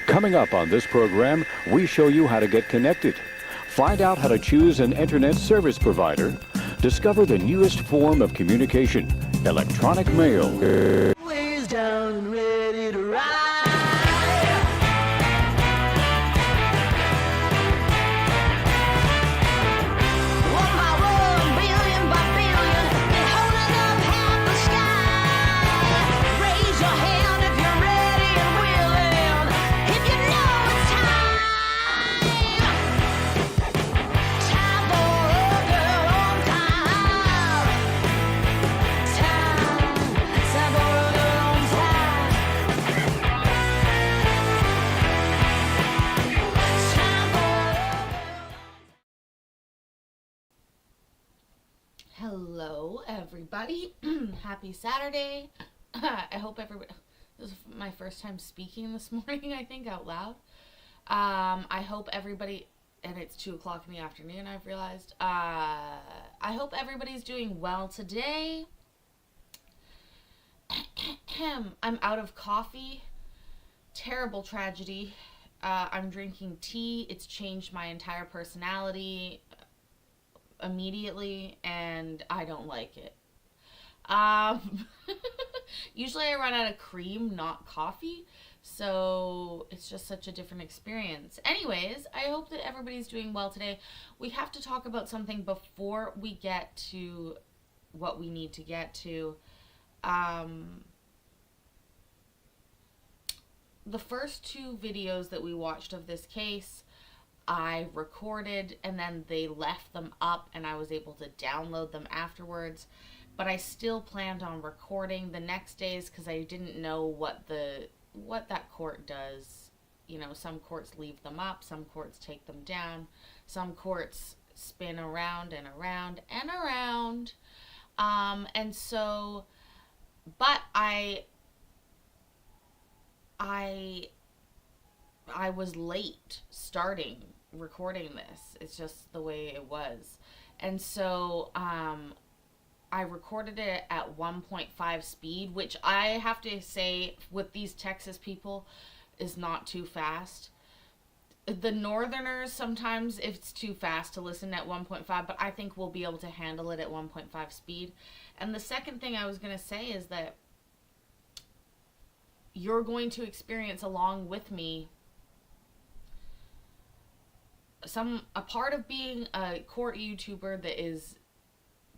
Coming up on this program, we show you how to get connected. Find out how to choose an internet service provider. Discover the newest form of communication, electronic mail. Ways down and ready to ride. One by one, billion by billion, and holding up half the sky. Raise your hand if you're ready and willing. If you know it's time. Time for a girl on time. Time for a girl on time. Time for a Hello, everybody. Happy Saturday. I hope everybody. This is my first time speaking this morning, I think, out loud. I hope everybody. And it's 2 o'clock in the afternoon, I've realized. I hope everybody's doing well today. I'm out of coffee. Terrible tragedy. I'm drinking tea. It's changed my entire personality immediately, and I don't like it. Usually I run out of cream, not coffee, so it's just such a different experience. Anyways, I hope that everybody's doing well today. We have to talk about something before we get to what we need to get to. The first 2 videos that we watched of this case, I recorded and then they left them up and I was able to download them afterwards. But I still planned on recording the next days because I didn't know what that court does. You know, some courts leave them up, some courts take them down, some courts spin around and around and around. And so, but I was late starting recording this. It's just the way it was. And so I recorded it at 1.5 speed, which I have to say with these Texas people is not too fast. The northerners, sometimes it's too fast to listen at 1.5, but I think we'll be able to handle it at 1.5 speed. And the second thing I was going to say is that you're going to experience along with me a part of being a court YouTuber that is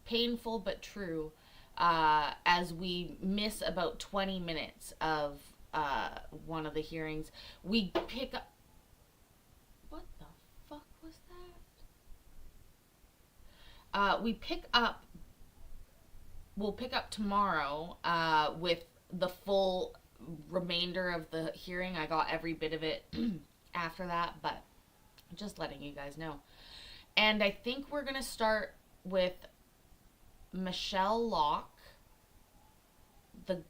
painful but true, as we miss about 20 minutes of one of the hearings. We pick up... What the fuck was that? We'll pick up tomorrow with the full remainder of the hearing. I got every bit of it after that, but just letting you guys know. And I think we're going to start with Michelle Locke, the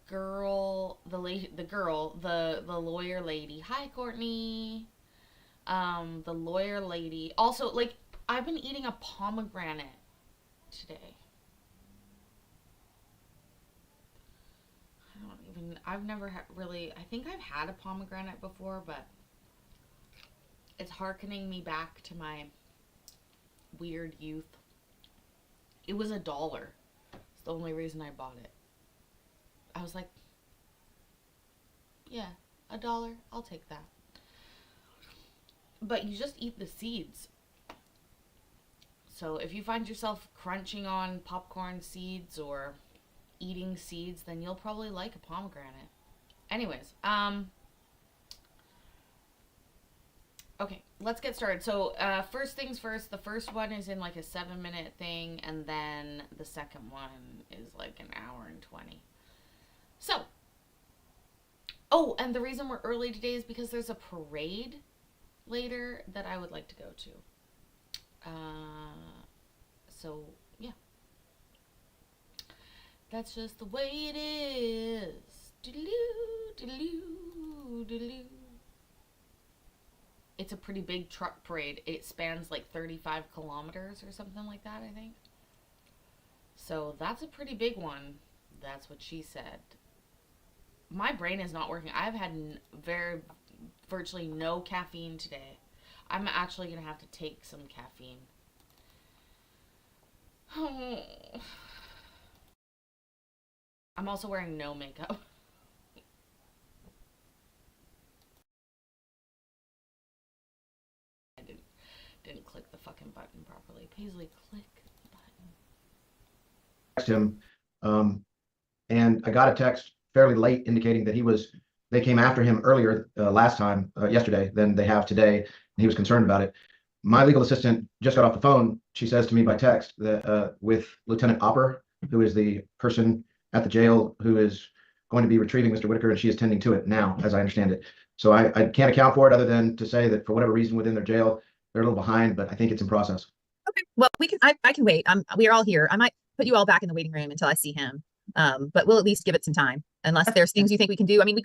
lawyer lady. Hi, Courtney. The lawyer lady. Also, like, I've been eating a pomegranate today. I've never really, I think I've had a pomegranate before, but it's hearkening me back to my weird youth. It was $1. It's the only reason I bought it. I was like, yeah, $1, I'll take that. But you just eat the seeds. So if you find yourself crunching on popcorn seeds or eating seeds, then you'll probably like a pomegranate. Anyways, okay, let's get started. So, first things first, the first one is in like a 7-minute thing, and then the second one is like 1:20. So, oh, and the reason we're early today is because there's a parade later that I would like to go to. So, yeah. That's just the way it is. Doodaloo, doodaloo, doodaloo. It's a pretty big truck parade. It spans like 35 kilometers or something like that, I think. So that's a pretty big one. That's what she said. My brain is not working. I've had very virtually no caffeine today. I'm actually going to have to take some caffeine. I'm also wearing no makeup. I didn't click the fucking button properly. Paisley, click the button. Text him, and I got a text fairly late indicating that they came after him earlier yesterday than they have today, and he was concerned about it. My legal assistant just got off the phone. She says to me by text that with Lieutenant Opper, who is the person at the jail who is going to be retrieving Mr. Whitaker, and she is tending to it now, as I understand it. So I can't account for it other than to say that for whatever reason within their jail, they're a little behind, but I think it's in process. Okay, well, I can wait. We are all here. I might put you all back in the waiting room until I see him. But we'll at least give it some time, unless there's things you think we can do. I mean,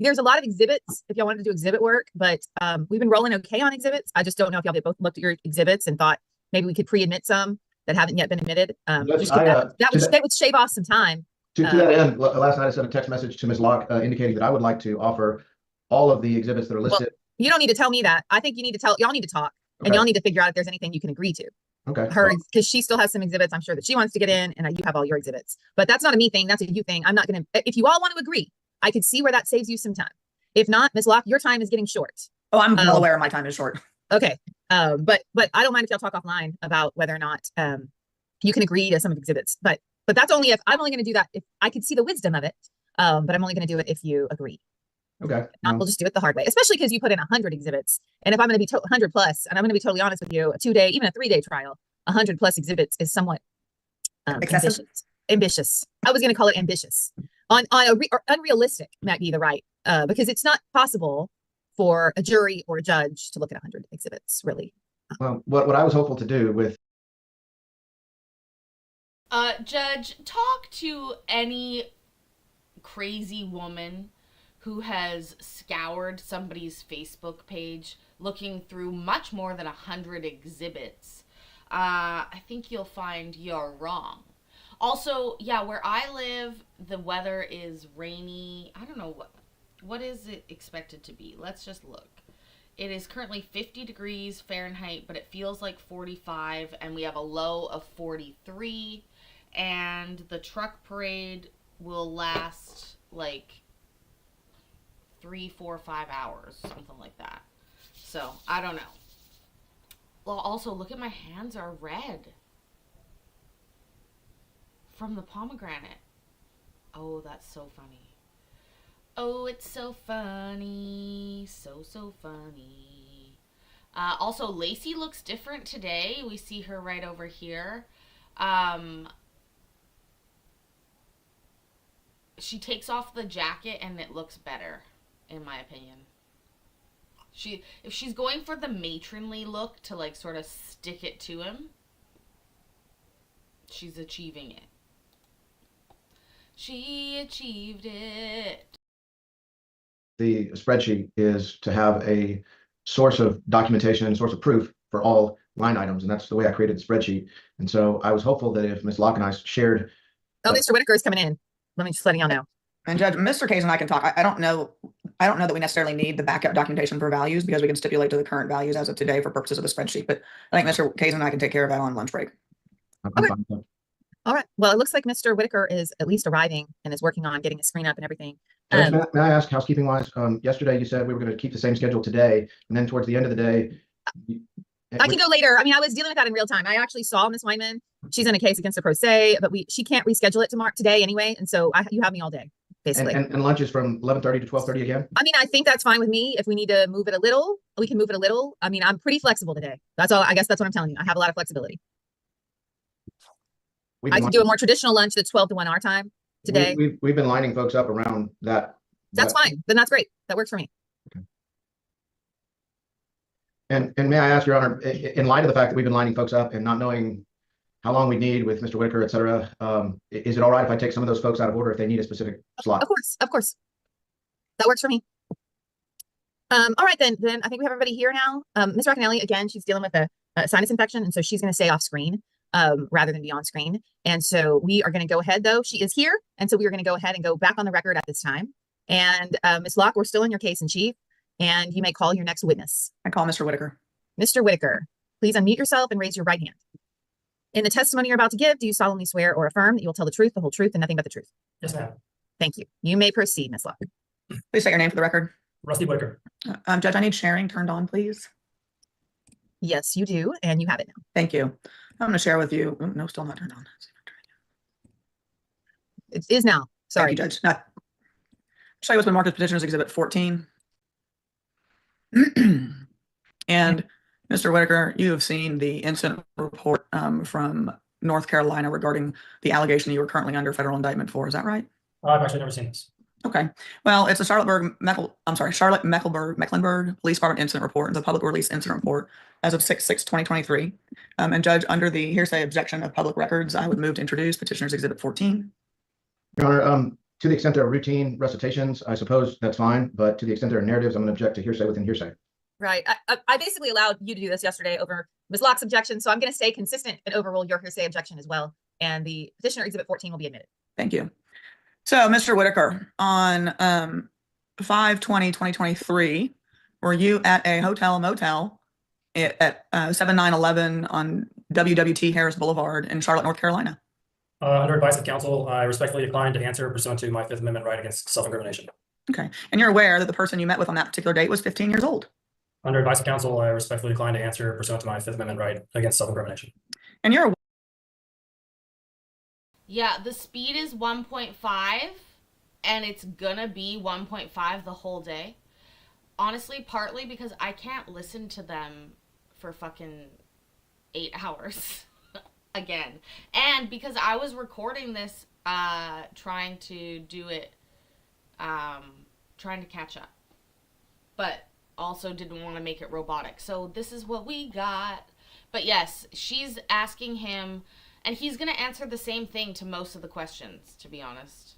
there's a lot of exhibits if y'all wanted to do exhibit work, but we've been rolling okay on exhibits. I just don't know if y'all both looked at your exhibits and thought maybe we could pre-admit some that haven't yet been admitted. That would shave off some time. To that end, last night I sent a text message to Ms. Locke indicating that I would like to offer all of the exhibits that are listed. Well, you don't need to tell me that. I think you need to y'all need to talk, and y'all need to figure out if there's anything you can agree to. Okay. Because she still has some exhibits I'm sure that she wants to get in, and you have all your exhibits. But that's not a me thing, that's a you thing. I'm not gonna, if you all want to agree, I could see where that saves you some time. If not, Ms. Locke, your time is getting short. Oh, I'm well aware my time is short. Okay. But I don't mind if y'all talk offline about whether or not you can agree to some of the exhibits. But that's only if I'm only gonna do that if I could see the wisdom of it. But I'm only gonna do it if you agree. Okay. We'll just do it the hard way, especially because you put in 100 exhibits. And if I'm going to be 100 plus, and I'm going to be totally honest with you, a 2-day, even a 3-day trial, 100 plus exhibits is somewhat ambitious. I was going to call it ambitious. Or unrealistic might be the right, because it's not possible for a jury or a judge to look at 100 exhibits, really. Well, what I was hopeful to do with Judge, talk to any crazy woman who has scoured somebody's Facebook page looking through much more than 100 exhibits. I think you'll find you're wrong. Also, yeah, where I live, the weather is rainy. I don't know what is it expected to be. Let's just look. It is currently 50 degrees Fahrenheit, but it feels like 45, and we have a low of 43, and the truck parade will last like 3, 4, 5 hours, something like that. So I don't know. Well, also look at my hands are red from the pomegranate. Oh, that's so funny. Oh, it's so funny, so funny. Also, Lacey looks different today. We see her right over here. She takes off the jacket and it looks better, in my opinion. If she's going for the matronly look to like sort of stick it to him, she's achieving it. She achieved it. the spreadsheet is to have a source of documentation and source of proof for all line items, and that's the way I created the spreadsheet. And so I was hopeful that if Ms. Locke and I shared. Oh, Mr. Whitaker is coming in. Let me just letting y'all know. And Judge, Mr. Case and I can talk. I don't know that we necessarily need the backup documentation for values because we can stipulate to the current values as of today for purposes of the spreadsheet. But I think Mr. Case and I can take care of that on lunch break. I'm Okay. fine with that. All right. Well, it looks like Mr. Whitaker is at least arriving and is working on getting his screen up and everything. Judge, may I ask, housekeeping wise, yesterday you said we were going to keep the same schedule today, and then towards the end of the day. I can go later. I mean, I was dealing with that in real time. I actually saw Ms. Weinman. She's in a case against the pro se, but she can't reschedule it today anyway. And so you have me all day, basically. And lunch is from 11:30 to 12:30 again? I mean, I think that's fine with me. If we need to move it a little, we can move it a little. I mean, I'm pretty flexible today. That's all. I guess that's what I'm telling you. I have a lot of flexibility. I can do a more traditional lunch that's 12 to 1 our time today. We've been lining folks up around that. That's fine. Then that's great. That works for me. Okay. And may I ask, Your Honor, in light of the fact that we've been lining folks up and not knowing how long we need with Mr. Whitaker, et cetera, is it all right if I take some of those folks out of order if they need a specific slot? Of course. That works for me. All right, then I think we have everybody here now. Ms. Racanelli, again, she's dealing with a sinus infection, and so she's going to stay off screen rather than be on screen. And so we are going to go ahead, though. She is here, and so we are going to go ahead and go back on the record at this time. And Ms. Locke, we're still in your case in chief. And you may call your next witness. I call Mr. Whitaker. Mr. Whitaker, please unmute yourself and raise your right hand. In the testimony you're about to give, do you solemnly swear or affirm that you will tell the truth, the whole truth, and nothing but the truth? Yes, ma'am. Thank you. You may proceed, Ms. Locke. Please state your name for the record. Rusty Whitaker. Judge, I need sharing turned on, please. Yes, you do, and you have it now. Thank you. I'm going to share with you. No, still not turned on. It is now. Sorry. Thank you, Judge. Now, show you what's been marked as Petitioner's Exhibit 14. And Mr. Whitaker, you have seen the incident report from North Carolina regarding the allegation you are currently under federal indictment for. Is that right? I've actually never seen this. Okay. Well, it's a Charlotte Mecklenburg Police Department incident report. It's a public release incident report as of 6/6/2023. And Judge, under the hearsay objection of public records, I would move to introduce Petitioner's Exhibit 14. Your Honor, to the extent there are routine recitations, I suppose that's fine, but to the extent there are narratives, I'm going to object to hearsay within hearsay. Right. I basically allowed you to do this yesterday over Ms. Locke's objection, so I'm going to stay consistent and overrule your hearsay objection as well. And the Petitioner Exhibit 14 will be admitted. Thank you. So, Mr. Whitaker, on 5/20/2023, were you at a hotel motel at 7911 on WWT Harris Boulevard in Charlotte, North Carolina? Under advice of counsel, I respectfully decline to answer pursuant to my Fifth Amendment right against self-incrimination. Okay. And you're aware that the person you met with on that particular date was 15 years old? Under advice of counsel, I respectfully decline to answer pursuant to my Fifth Amendment right against self-incrimination. And you're aware. Yeah, the speed is 1.5 and it's gonna be 1.5 the whole day. Honestly, partly because I can't listen to them for fucking 8 hours again. And because I was recording this, trying to do it, trying to catch up. But also didn't want to make it robotic. So this is what we got. But yes, she's asking him, and he's going to answer the same thing to most of the questions, to be honest.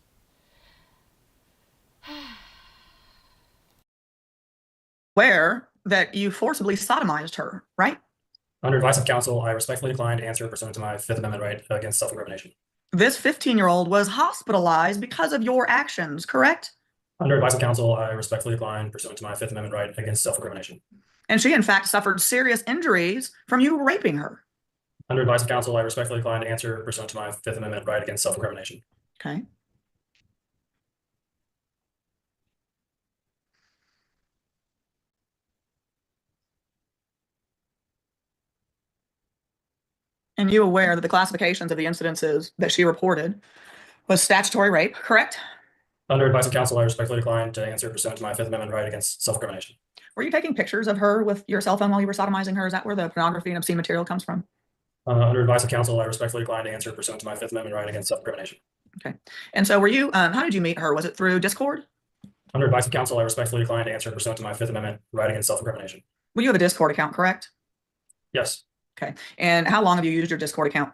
Aware that you forcibly sodomized her, right? Under advice of counsel, I respectfully decline to answer pursuant to my Fifth Amendment right against self-incrimination. This 15-year-old was hospitalized because of your actions, correct? Under advice of counsel, I respectfully decline pursuant to my Fifth Amendment right against self-incrimination. And she, in fact, suffered serious injuries from you raping her. Under advice of counsel, I respectfully decline to answer pursuant to my Fifth Amendment right against self-incrimination. Okay. And you aware that the classifications of the incidences that she reported was statutory rape, correct? Under advice of counsel, I respectfully decline to answer pursuant to my Fifth Amendment right against self-incrimination. Were you taking pictures of her with your cell phone while you were sodomizing her? Is that where the pornography and obscene material comes from? Under advice of counsel, I respectfully decline to answer pursuant to my Fifth Amendment right against self-incrimination. Okay. And so were you, how did you meet her? Was it through Discord? Under advice of counsel, I respectfully decline to answer pursuant to my Fifth Amendment right against self-incrimination. Well, you have a Discord account, correct? Yes. Okay. And how long have you used your Discord account?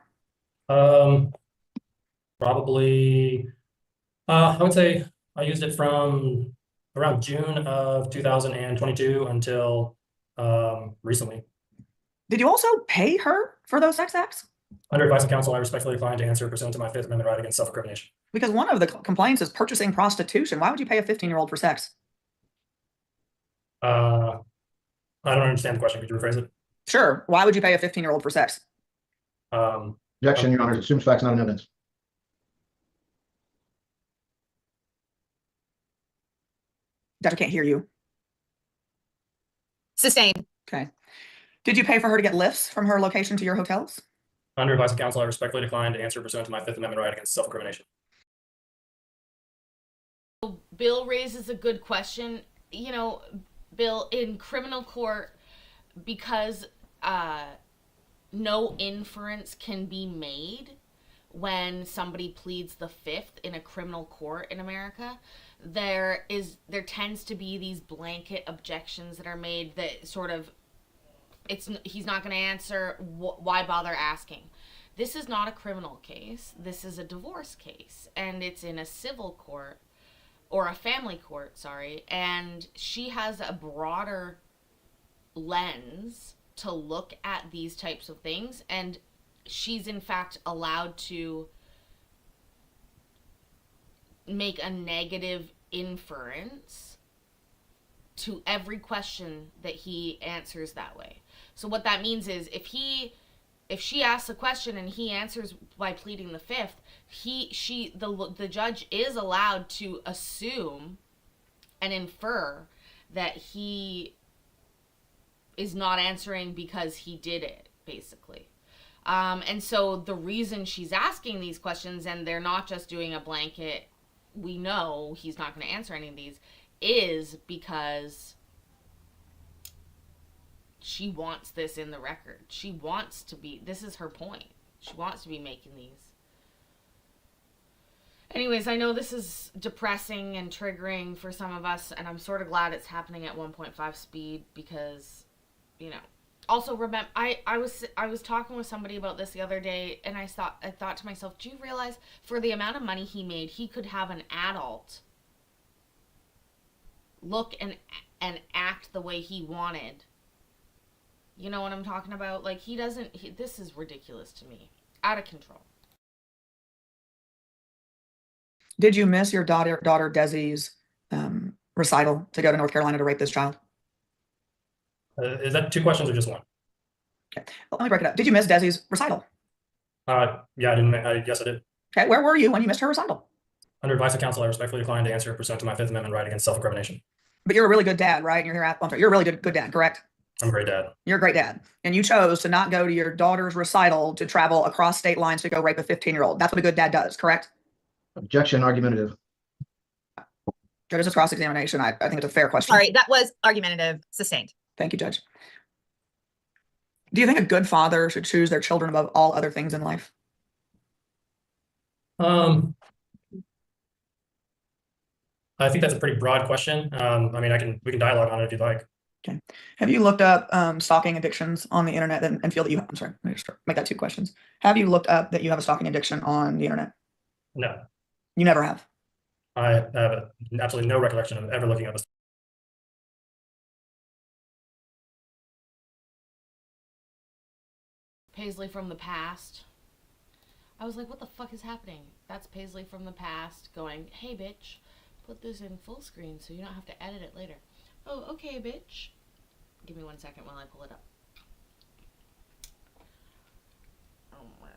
Probably, I would say I used it from around June of 2022 until recently. Did you also pay her for those sex acts? Under advice of counsel, I respectfully decline to answer pursuant to my Fifth Amendment right against self-incrimination. Because one of the complaints is purchasing prostitution. Why would you pay a 15-year-old for sex? I don't understand the question. Could you rephrase it? Sure. Why would you pay a 15-year-old for sex? Objection, Your Honor. Assumes facts, not in evidence. Judge, I can't hear you. Sustained. Okay. Did you pay for her to get lifts from her location to your hotels? Under advice of counsel, I respectfully decline to answer pursuant to my Fifth Amendment right against self-incrimination. Bill raises a good question. You know, Bill, in criminal court, because no inference can be made when somebody pleads the Fifth in a criminal court in America, there tends to be these blanket objections that are made that sort of, he's not going to answer, why bother asking? This is not a criminal case. This is a divorce case, and it's in a civil court, or a family court, sorry, and she has a broader lens to look at these types of things, and she's in fact allowed to make a negative inference to every question that he answers that way. So what that means is if she asks a question and he answers by pleading the fifth, the judge is allowed to assume and infer that he is not answering because he did it, basically. And so the reason she's asking these questions, and they're not just doing a blanket, we know he's not going to answer any of these, is because she wants this in the record. She wants to be, this is her point. She wants to be making these. Anyways, I know this is depressing and triggering for some of us, and I'm sort of glad it's happening at 1.5 speed because, you know. Also, remember, I was talking with somebody about this the other day, and I thought to myself, do you realize for the amount of money he made, he could have an adult look and act the way he wanted. You know what I'm talking about? Like, this is ridiculous to me. Out of control. Did you miss your daughter Desi's recital to go to North Carolina to rape this child? Is that two questions or just one? Okay, well, let me break it up. Did you miss Desi's recital? Yeah, I didn't. Yes, I did. Okay, where were you when you missed her recital? Under advice of counsel, I respectfully decline to answer pursuant to my Fifth Amendment right against self-incrimination. But you're a really good dad, right? You're here. I'm sorry, you're a really good dad, correct? I'm a great dad. You're a great dad. And you chose to not go to your daughter's recital to travel across state lines to go rape a 15-year-old. That's what a good dad does, correct? Objection, argumentative. Judge, it's cross-examination. I think it's a fair question. Sorry, that was argumentative. Sustained. Thank you, Judge. Do you think a good father should choose their children above all other things in life? I think that's a pretty broad question. I mean, we can dialogue on it if you'd like. Okay. Have you looked up stalking addictions on the internet and feel that I'm sorry, let me just make that two questions. Have you looked up that you have a stalking addiction on the internet? No. You never have. I have absolutely no recollection of ever looking up a Paisley from the past. I was like, what the fuck is happening? That's Paisley from the past going, hey bitch, put this in full screen so you don't have to edit it later. Oh, okay, bitch. Give me 1 second while I pull it up. Oh, where?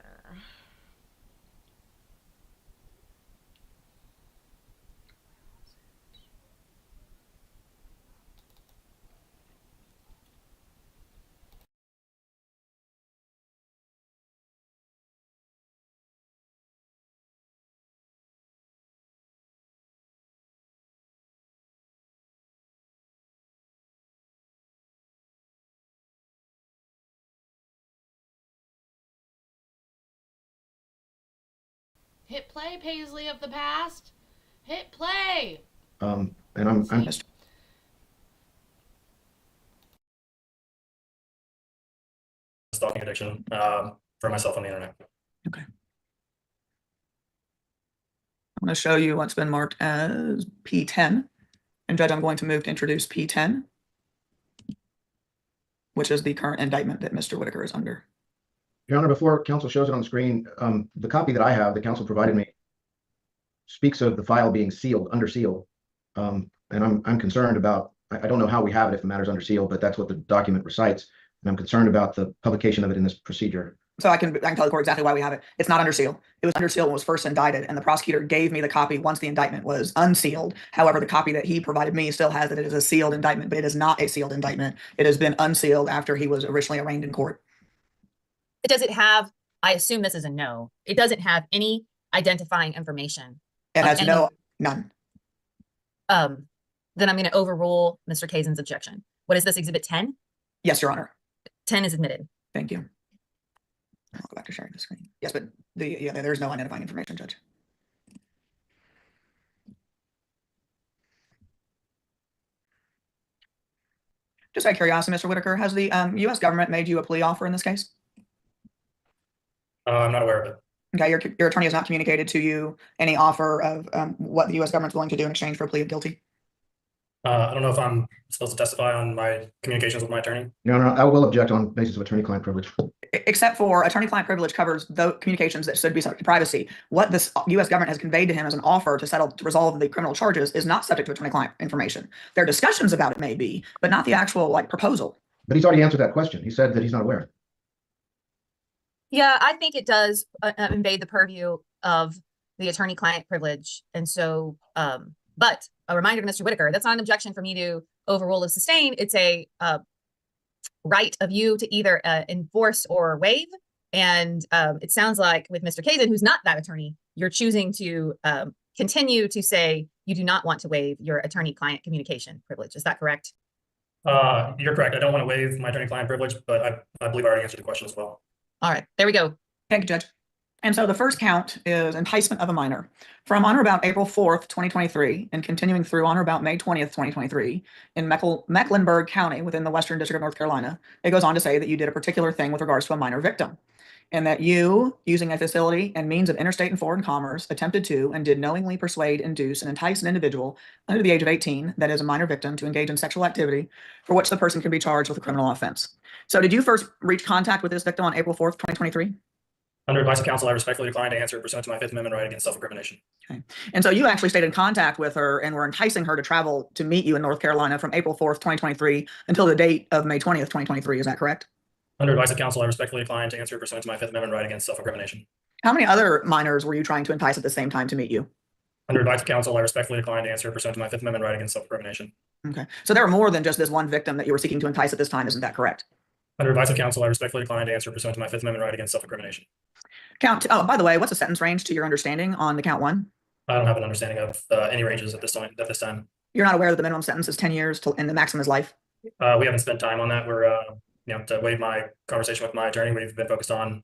Hit play, Paisley of the past. Hit play. And I'm stalking addiction for myself on the internet. Okay. I'm going to show you what's been marked as P10. And Judge, I'm going to move to introduce P10, which is the current indictment that Mr. Whitaker is under. Your Honor, before counsel shows it on the screen, the copy that I have, that counsel provided me, speaks of the file being sealed, under seal. And I'm concerned about, I don't know how we have it if the matter's under seal, but that's what the document recites. And I'm concerned about the publication of it in this procedure. So I can tell the court exactly why we have it. It's not under seal. It was under seal when it was first indicted, and the prosecutor gave me the copy once the indictment was unsealed. However, the copy that he provided me still has that it is a sealed indictment, but it is not a sealed indictment. It has been unsealed after he was originally arraigned in court. Does it have, I assume this is a no, it doesn't have any identifying information. It has none. Then I'm going to overrule Mr. Kazan's objection. What is this, Exhibit 10? Yes, Your Honor. 10 is admitted. Thank you. I'll go back to sharing the screen. Yes, but there's no identifying information, Judge. Just out of curiosity, Mr. Whitaker, has the U.S. government made you a plea offer in this case? I'm not aware of it. Okay, your attorney has not communicated to you any offer of what the U.S. government's willing to do in exchange for a plea of guilty? I don't know if I'm supposed to testify on my communications with my attorney. Your Honor, I will object on basis of attorney-client privilege. except for attorney-client privilege covers the communications that should be subject to privacy. What this U.S. government has conveyed to him as an offer to resolve the criminal charges is not subject to attorney-client information. There are discussions about it may be, but not the actual proposal. But he's already answered that question. He said that he's not aware. Yeah, I think it does invade the purview of the attorney-client privilege. And so, but a reminder to Mr. Whitaker, that's not an objection for me to overrule or sustain. It's a right of you to either enforce or waive. And it sounds like with Mr. Kazin, who's not that attorney, you're choosing to continue to say you do not want to waive your attorney-client communication privilege. Is that correct? You're correct. I don't want to waive my attorney-client privilege, but I believe I already answered the question as well. All right, there we go. Thank you, Judge. And so the first count is enticement of a minor. From on or about April 4th, 2023, and continuing through on or about May 20th, 2023, in Mecklenburg County within the Western District of North Carolina, it goes on to say that you did a particular thing with regards to a minor victim, and that you, using a facility and means of interstate and foreign commerce, attempted to and did knowingly persuade, induce, and entice an individual under the age of 18, that is a minor victim, to engage in sexual activity for which the person can be charged with a criminal offense. So did you first reach contact with this victim on April 4th, 2023? Under advice of counsel, I respectfully decline to answer pursuant to my Fifth Amendment right against self-incrimination. Okay. And so you actually stayed in contact with her and were enticing her to travel to meet you in North Carolina from April 4th, 2023 until the date of May 20th, 2023. Is that correct? Under advice of counsel, I respectfully decline to answer pursuant to my Fifth Amendment right against self-incrimination. How many other minors were you trying to entice at the same time to meet you? Under advice of counsel, I respectfully decline to answer pursuant to my Fifth Amendment right against self-incrimination. Okay. So there were more than just this one victim that you were seeking to entice at this time. Isn't that correct? Under advice of counsel, I respectfully decline to answer pursuant to my Fifth Amendment right against self-incrimination. Oh, by the way, what's the sentence range to your understanding on the count one? I don't have an understanding of any ranges at this time. You're not aware that the minimum sentence is 10 years and the maximum is life? We haven't spent time on that. We're, to waive my conversation with my attorney, we've been focused on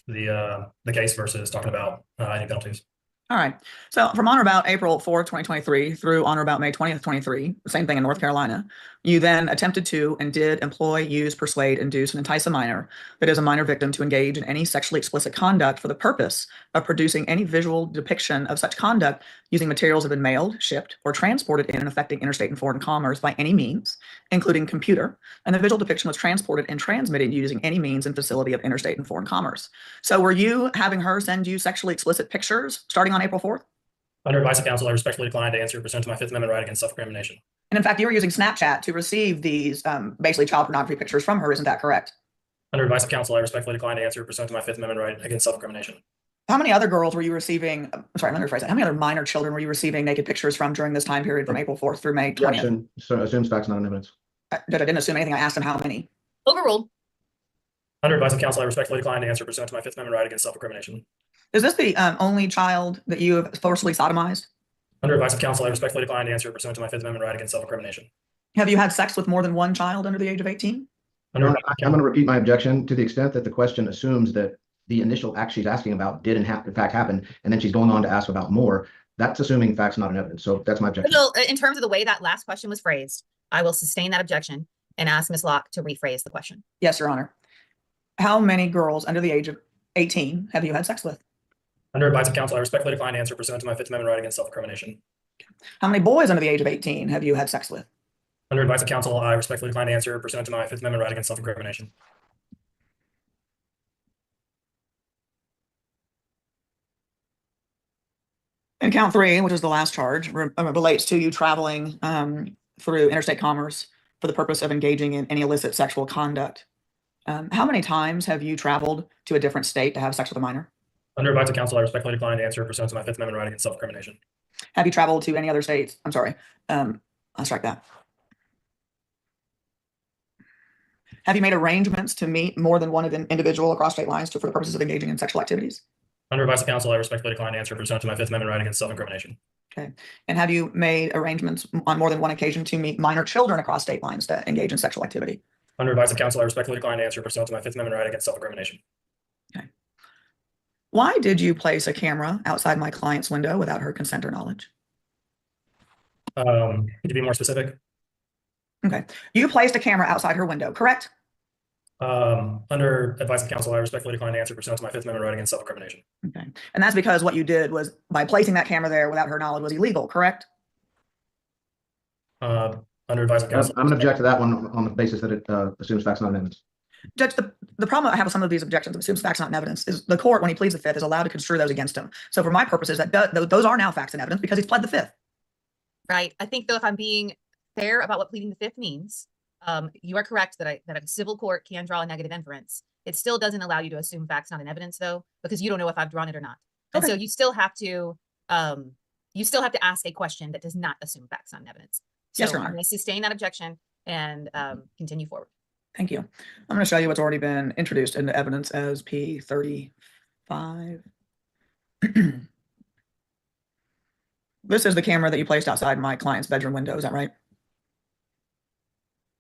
the case versus talking about any penalties. All right. So from on or about April 4th, 2023 through on or about May 20th, 23, same thing in North Carolina, you then attempted to and did employ, use, persuade, induce, and entice a minor that is a minor victim to engage in any sexually explicit conduct for the purpose of producing any visual depiction of such conduct using materials that have been mailed, shipped, or transported in and affecting interstate and foreign commerce by any means, including computer, and the visual depiction was transported and transmitted using any means and facility of interstate and foreign commerce. So were you having her send you sexually explicit pictures starting on April 4th? Under advice of counsel, I respectfully decline to answer pursuant to my Fifth Amendment right against self-incrimination. And in fact, you were using Snapchat to receive these basically child pornography pictures from her. Isn't that correct? Under advice of counsel, I respectfully decline to answer pursuant to my Fifth Amendment right against self-incrimination. How many other girls were you receiving? Sorry, let me rephrase that. How many other minor children were you receiving naked pictures from during this time period from April 4th through May 20th? Objection. So assumes facts, not evidence. I didn't assume anything. I asked him how many. Overruled. Under advice of counsel, I respectfully decline to answer pursuant to my Fifth Amendment right against self-incrimination. Is this the only child that you have forcibly sodomized? Under advice of counsel, I respectfully decline to answer pursuant to my Fifth Amendment right against self-incrimination. Have you had sex with more than one child under the age of 18? Under I'm going to repeat my objection to the extent that the question assumes that the initial act she's asking about did in fact happen, and then she's going on to ask about more. That's assuming facts, not an evidence. So that's my objection. Well, in terms of the way that last question was phrased, I will sustain that objection and ask Ms. Locke to rephrase the question. Yes, Your Honor. How many girls under the age of 18 have you had sex with? Under advice of counsel, I respectfully decline to answer pursuant to my Fifth Amendment right against self-incrimination. How many boys under the age of 18 have you had sex with? Under advice of counsel, I respectfully decline to answer pursuant to my Fifth Amendment right against self-incrimination. And count three, which is the last charge, relates to you traveling through interstate commerce for the purpose of engaging in any illicit sexual conduct. How many times have you traveled to a different state to have sex with a minor? Under advice of counsel, I respectfully decline to answer pursuant to my Fifth Amendment right against self-incrimination. Have you traveled to any other states? I'm sorry. I'll strike that. Have you made arrangements to meet more than one individual across state lines for the purposes of engaging in sexual activities? Under advice of counsel, I respectfully decline to answer pursuant to my Fifth Amendment right against self-incrimination. Okay. And have you made arrangements on more than one occasion to meet minor children across state lines to engage in sexual activity? Under advice of counsel, I respectfully decline to answer pursuant to my Fifth Amendment right against self-incrimination. Okay. Why did you place a camera outside my client's window without her consent or knowledge? Could you be more specific? Okay. You placed a camera outside her window, correct? Under advice of counsel, I respectfully decline to answer pursuant to my Fifth Amendment right against self-incrimination. Okay. And that's because what you did was by placing that camera there without her knowledge was illegal, correct? Under advice of counsel, I'm going to object to that one on the basis that it assumes facts, not evidence. Judge, the problem I have with some of these objections, assumes facts not in evidence, is the court, when he pleads the fifth, is allowed to construe those against him. So for my purposes, those are now facts and evidence because he's pled the fifth. Right. I think though, if I'm being fair about what pleading the fifth means, you are correct that a civil court can draw a negative inference. It still doesn't allow you to assume facts not in evidence though, because you don't know if I've drawn it or not. And so you still have to ask a question that does not assume facts not in evidence. So Yes, Your I'm Honor. going to sustain that objection and continue forward. Thank you. I'm going to show you what's already been introduced into evidence as P35. This is the camera that you placed outside my client's bedroom window. Is that right?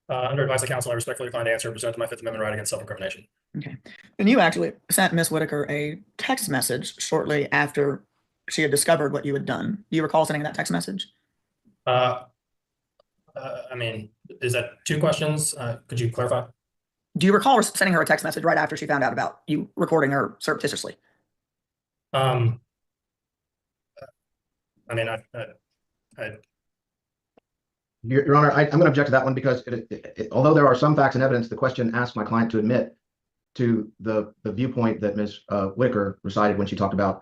Under advice of counsel, I respectfully decline to answer pursuant to my Fifth Amendment right against self-incrimination. Okay. And you actually sent Miss Whitaker a text message shortly after she had discovered what you had done. Do you recall sending that text message? I mean, is that two questions? Could you clarify? Do you recall sending her a text message right after she found out about you recording her surreptitiously? I mean, Your Honor, I'm going to object to that one because although there are some facts and evidence, the question asked my client to admit to the viewpoint that Ms. Whitaker recited when she talked about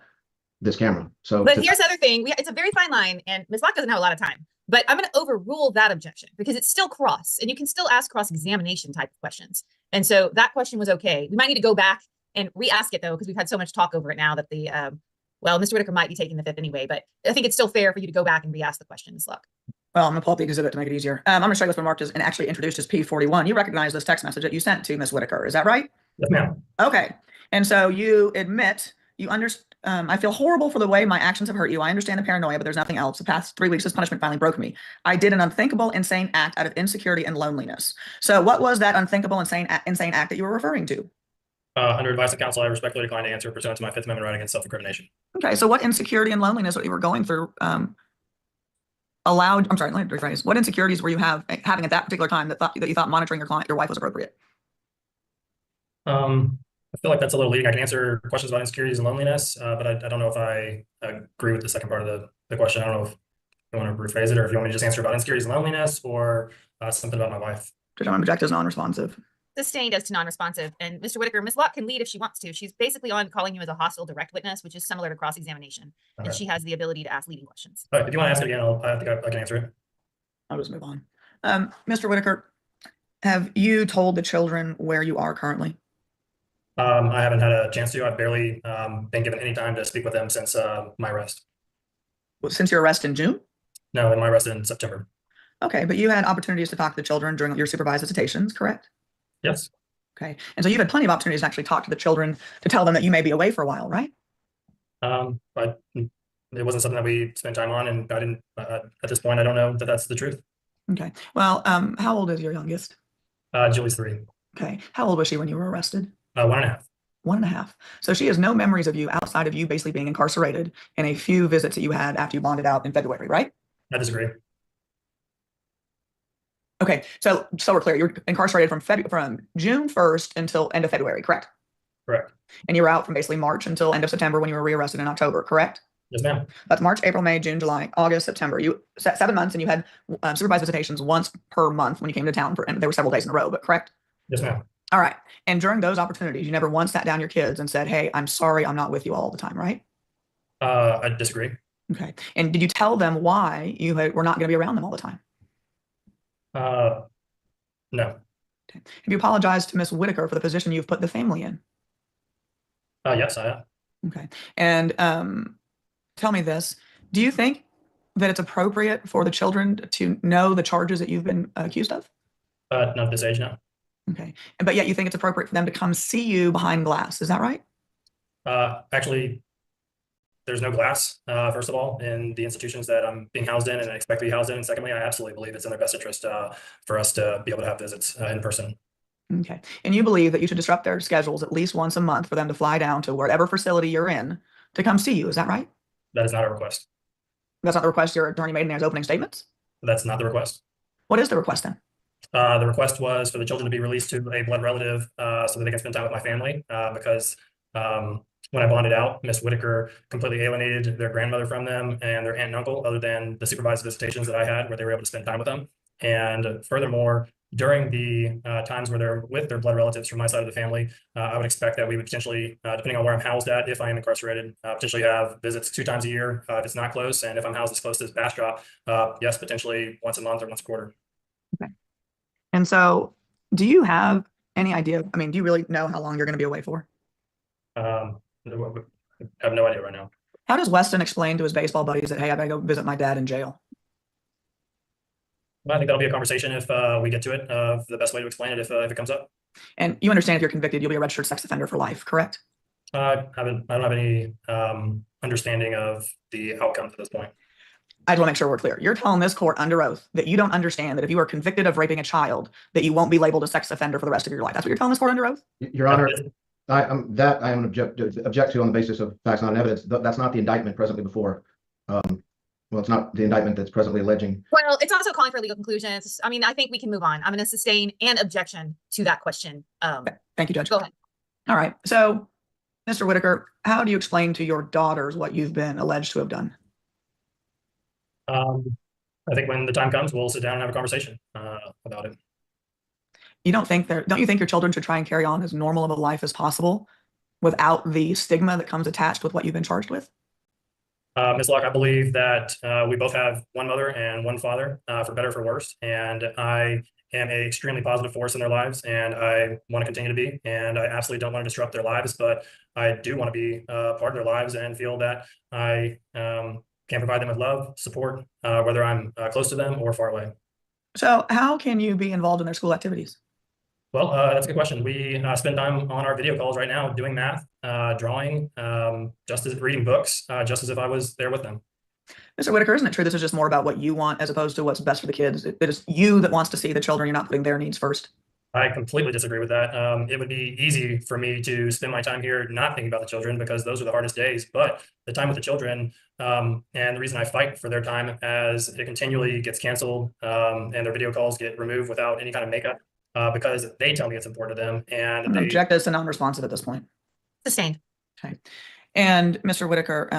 this camera. So, But here's the other thing. It's a very fine line, and Ms. Locke doesn't have a lot of time. But I'm going to overrule that objection because it's still cross, and you can still ask cross-examination type of questions. And so that question was okay. We might need to go back and re-ask it though, because we've had so much talk over it now that well, Mr. Whitaker might be taking the fifth anyway, but I think it's still fair for you to go back and re-ask the question, Ms. Locke. Well, I'm going to pull up the exhibit to make it easier. I'm going to show you what's been marked as and actually introduced as P41. You recognize this text message that you sent to Ms. Whitaker. Is that right? yes, ma'am. Okay. And so you admit you understand. I feel horrible for the way my actions have hurt you. I understand the paranoia, but there's nothing else. The past 3 weeks, this punishment finally broke me. I did an unthinkable, insane act out of insecurity and loneliness. So what was that unthinkable, insane act that you were referring to? Under advice of counsel, I respectfully decline to answer pursuant to my Fifth Amendment right against self-incrimination. Okay. So what insecurity and loneliness that you were going through I'm sorry, let me rephrase. What insecurities were you having at that particular time that you thought monitoring your wife was appropriate? I feel like that's a little leading. I can answer questions about insecurities and loneliness, but I don't know if I agree with the second part of the question. I don't know if you want to rephrase it or if you want me to just answer about insecurities and loneliness or something about my wife. Judge, I'm object as non-responsive. Sustained as to non-responsive. And Mr. Whitaker, Ms. Locke can lead if she wants to. She's basically on calling you as a hostile direct witness, which is similar to cross-examination. Okay. And she has the ability to ask leading questions. If you want to ask it again, I think I can answer it. I'll just move on. Mr. Whitaker, have you told the children where you are currently? I haven't had a chance to. I've barely been given any time to speak with them since my arrest. Since your arrest in June? No, in my arrest in September. Okay, but you had opportunities to talk to the children during your supervised visitations, correct? Yes. Okay, and so you've had plenty of opportunities to actually talk to the children to tell them that you may be away for a while, right? But it wasn't something that we spent time on, and I didn't. At this point, I don't know that that's the truth. Okay, well, how old is your youngest? Julie's 3. Okay, how old was she when you were arrested? 1.5. 1.5. So she has no memories of you outside of you basically being incarcerated and a few visits that you had after you bonded out in February, right? I disagree. Okay, so we're clear. You were incarcerated from June 1st until end of February, correct? Correct. And you were out from basically March until end of September when you were rearrested in October, correct? Yes, ma'am. That's March, April, May, June, July, August, September. You 7 months, and you had supervised visitations once per month when you came to town, and there were several days in a row, but correct? Yes, ma'am. All right. And during those opportunities, you never once sat down your kids and said, "Hey, I'm sorry, I'm not with you all the time," right? I disagree. Okay. And did you tell them why you were not going to be around them all the time? No. Okay. Have you apologized to Miss Whitaker for the position you've put the family in? Yes, I am. Okay. And tell me this. Do you think that it's appropriate for the children to know the charges that you've been accused of? Not at this age, no. Okay. But yet you think it's appropriate for them to come see you behind glass. Is that right? Actually, there's no glass, first of all, in the institutions that I'm being housed in and I expect to be housed in. And secondly, I absolutely believe it's in their best interest for us to be able to have visits in person. Okay. And you believe that you should disrupt their schedules at least once a month for them to fly down to whatever facility you're in to come see you. Is that right? That is not a request. That's not the request your attorney made in his opening statements? That's not the request. What is the request then? The request was for the children to be released to a blood relative so that they can spend time with my family because when I bonded out, Miss Whitaker completely alienated their grandmother from them and their aunt and uncle, other than the supervised visitations that I had where they were able to spend time with them. And furthermore, during the times where they're with their blood relatives from my side of the family, I would expect that we would potentially, depending on where I'm housed at, if I am incarcerated, potentially have visits 2 times a year if it's not close. And if I'm housed as close as Bastrop, yes, potentially once a month or once a quarter. Okay. And so do you have any idea? I mean, do you really know how long you're going to be away for? I have no idea right now. How does Weston explain to his baseball buddies that, hey, I gotta go visit my dad in jail? Well, I think that'll be a conversation if we get to it, the best way to explain it if it comes up. And you understand if you're convicted, you'll be a registered sex offender for life, correct? I don't have any understanding of the outcomes at this point. I just want to make sure we're clear. You're telling this court under oath that you don't understand that if you are convicted of raping a child, that you won't be labeled a sex offender for the rest of your life. That's what you're telling this court under oath? Your Honor, I am object to on the basis of facts, not evidence. That's not the indictment presently before. Well, it's not the indictment that's presently alleging. Well, it's also calling for legal conclusions. I mean, I think we can move on. I'm going to sustain an objection to that question. Thank you, Judge. Go ahead. All right. So, Mr. Whitaker, how do you explain to your daughters what you've been alleged to have done? I think when the time comes, we'll sit down and have a conversation about it. Don't you think your children should try and carry on as normal of a life as possible without the stigma that comes attached with what you've been charged with? Ms. Locke, I believe that we both have one mother and one father, for better or for worse, and I am an extremely positive force in their lives, and I want to continue to be, and I absolutely don't want to disrupt their lives, but I do want to be part of their lives and feel that I can provide them with love, support, whether I'm close to them or far away. So how can you be involved in their school activities? Well, that's a good question. We spend time on our video calls right now doing math, drawing, just as reading books, just as if I was there with them. Mr. Whitaker, isn't it true this is just more about what you want as opposed to what's best for the kids? It is you that wants to see the children. You're not putting their needs first. I completely disagree with that. It would be easy for me to spend my time here not thinking about the children because those are the hardest days. But the time with the children, and the reason I fight for their time as it continually gets canceled and their video calls get removed without any kind of makeup, because they tell me it's important to them. And they Object as to non-responsive at this point. Sustained. Okay. And Mr. Whitaker,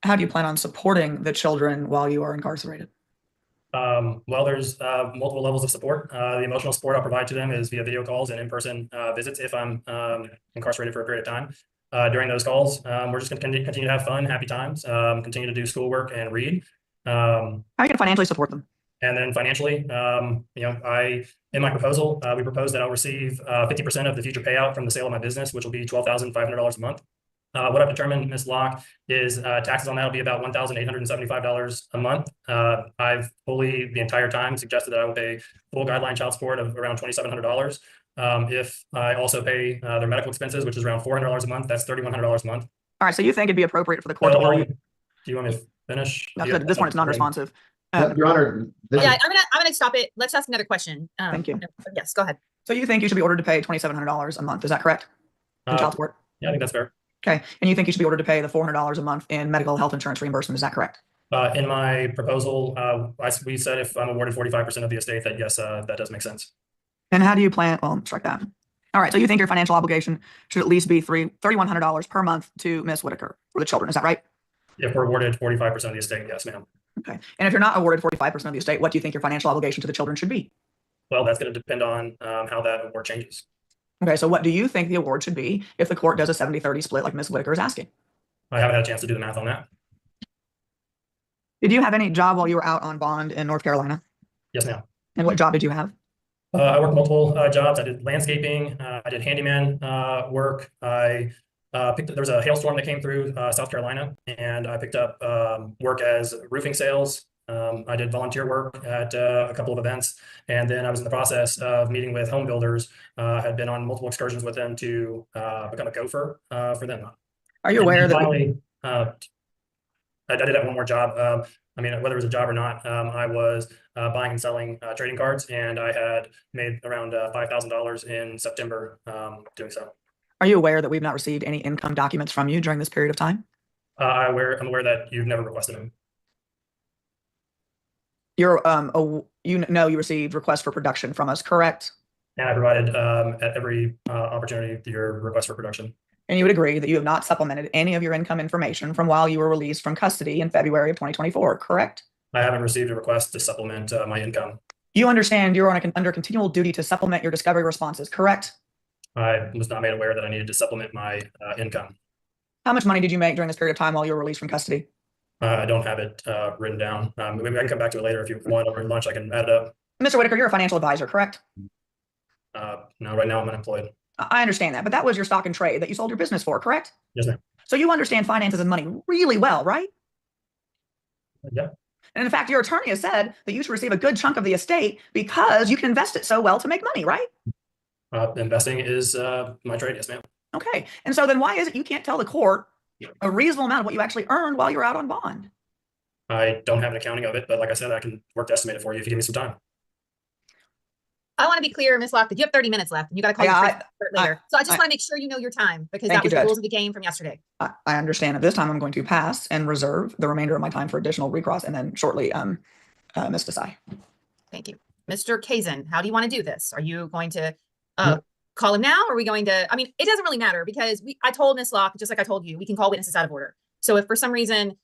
how do you plan on supporting the children while you are incarcerated? Well, there's multiple levels of support. The emotional support I'll provide to them is via video calls and in-person visits if I'm incarcerated for a period of time. During those calls, we're just going to continue to have fun, happy times, continue to do schoolwork and read. How are you going to financially support them? And then financially, in my proposal, we propose that I'll receive 50% of the future payout from the sale of my business, which will be $12,500 a month. What I've determined, Ms. Locke, is taxes on that will be about $1,875 a month. I've fully, the entire time, suggested that I will pay full guideline child support of around $2,700. If I also pay their medical expenses, which is around $400 a month, that's $3,100 a month. All right, so you think it'd be appropriate for the court to order you? Do you want me to finish? No, good. This one is non-responsive. Your Honor, Yeah, I'm gonna stop it. Let's ask another question. Thank you. Yes, go ahead. So you think you should be ordered to pay $2,700 a month? Is that correct? In child support? Yeah, I think that's fair. Okay. And you think you should be ordered to pay the $400 a month in medical health insurance reimbursement? Is that correct? In my proposal, we said if I'm awarded 45% of the estate, that yes, that does make sense. And how do you plan? Well, strike that. All right. So you think your financial obligation should at least be $3,100 per month to Ms. Whitaker for the children. Is that right? If we're awarded 45% of the estate, yes, ma'am. Okay. And if you're not awarded 45% of the estate, what do you think your financial obligation to the children should be? Well, that's going to depend on how that award changes. Okay. So what do you think the award should be if the court does a 70-30 split like Ms. Whitaker is asking? I haven't had a chance to do the math on that. Did you have any job while you were out on bond in North Carolina? Yes, ma'am. And what job did you have? I worked multiple jobs. I did landscaping. I did handyman work. I there was a hailstorm that came through South Carolina, and I picked up work as roofing sales. I did volunteer work at a couple of events, and then I was in the process of meeting with home builders. Had been on multiple excursions with them to become a gopher for them. Are you aware that finally, I did have one more job. I mean, whether it was a job or not, I was buying and selling trading cards, and I had made around $5,000 in September doing so. Are you aware that we've not received any income documents from you during this period of time? I'm aware that you've never requested them. You received requests for production from us, correct? And I provided at every opportunity your request for production. And you would agree that you have not supplemented any of your income information from while you were released from custody in February of 2024, correct? I haven't received a request to supplement my income. You understand you're under continual duty to supplement your discovery responses, correct? I was not made aware that I needed to supplement my income. How much money did you make during this period of time while you were released from custody? I don't have it written down. Maybe I can come back to it later if you want. Over lunch, I can add it up. Mr. Whitaker, you're a financial advisor, correct? No, right now I'm unemployed. I understand that, but that was your stock and trade that you sold your business for, correct? Yes, ma'am. So you understand finances and money really well, right? Yeah. And in fact, your attorney has said that you should receive a good chunk of the estate because you can invest it so well to make money, right? Investing is my trade. Yes, ma'am. Okay. And so then why is it you can't tell the court a reasonable amount of what you actually earned while you're out on bond? I don't have an accounting of it, but like I said, I can work to estimate it for you if you give me some time. I want to be clear, Ms. Locke, that you have 30 minutes left and you got to call Yeah, your court later. So I just I- want to make sure you know your time because Thank that you, was the Judge. rules of the game from yesterday. I understand at this time I'm going to pass and reserve the remainder of my time for additional recross and then shortly Ms. Desai. Thank you. Mr. Kazin, how do you want to do this? Are you going to No. call him now? Or are we going to, I mean, it doesn't really matter because I told Ms. Locke, just like I told you, we can call witnesses out of order. So if for some reason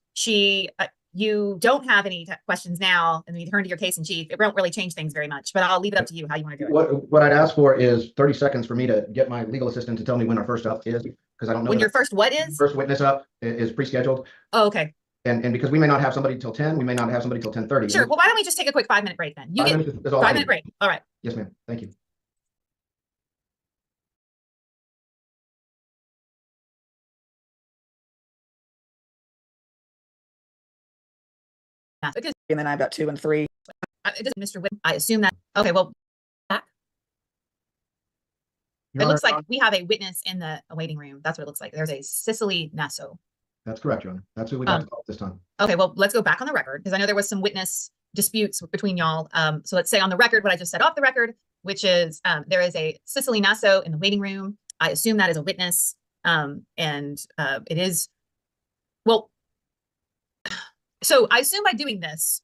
you don't have any questions now and you turn to your case in chief, it won't really change things very much, but I'll leave it up to you how you want to do it. What I'd ask for is 30 seconds for me to get my legal assistant to tell me when our first up is, because I don't know. When that your first what is? First witness up is pre-scheduled. Oh, okay. And because we may not have somebody till 10, we may not have somebody till 10:30. Sure. Well, why don't we just take a quick 5-minute break then? You 5 get minutes is all I 5-minute need. break. All right. Yes, ma'am. Thank you. Because And then I've got 2 and 3. it doesn't, Mr. Whit, I assume that. Okay. Well, Your it looks Honor, like we have a witness in the waiting room. That's what it looks like. There's a Cicely Nasso. that's correct, Your Honor. That's who we'd like to call this time. Okay, well, let's go back on the record because I know there was some witness disputes between y'all. So let's say on the record what I just said off the record, which is there is a Cicely Nasso in the waiting room. I assume that is a witness. It is, well, so I assume by doing this,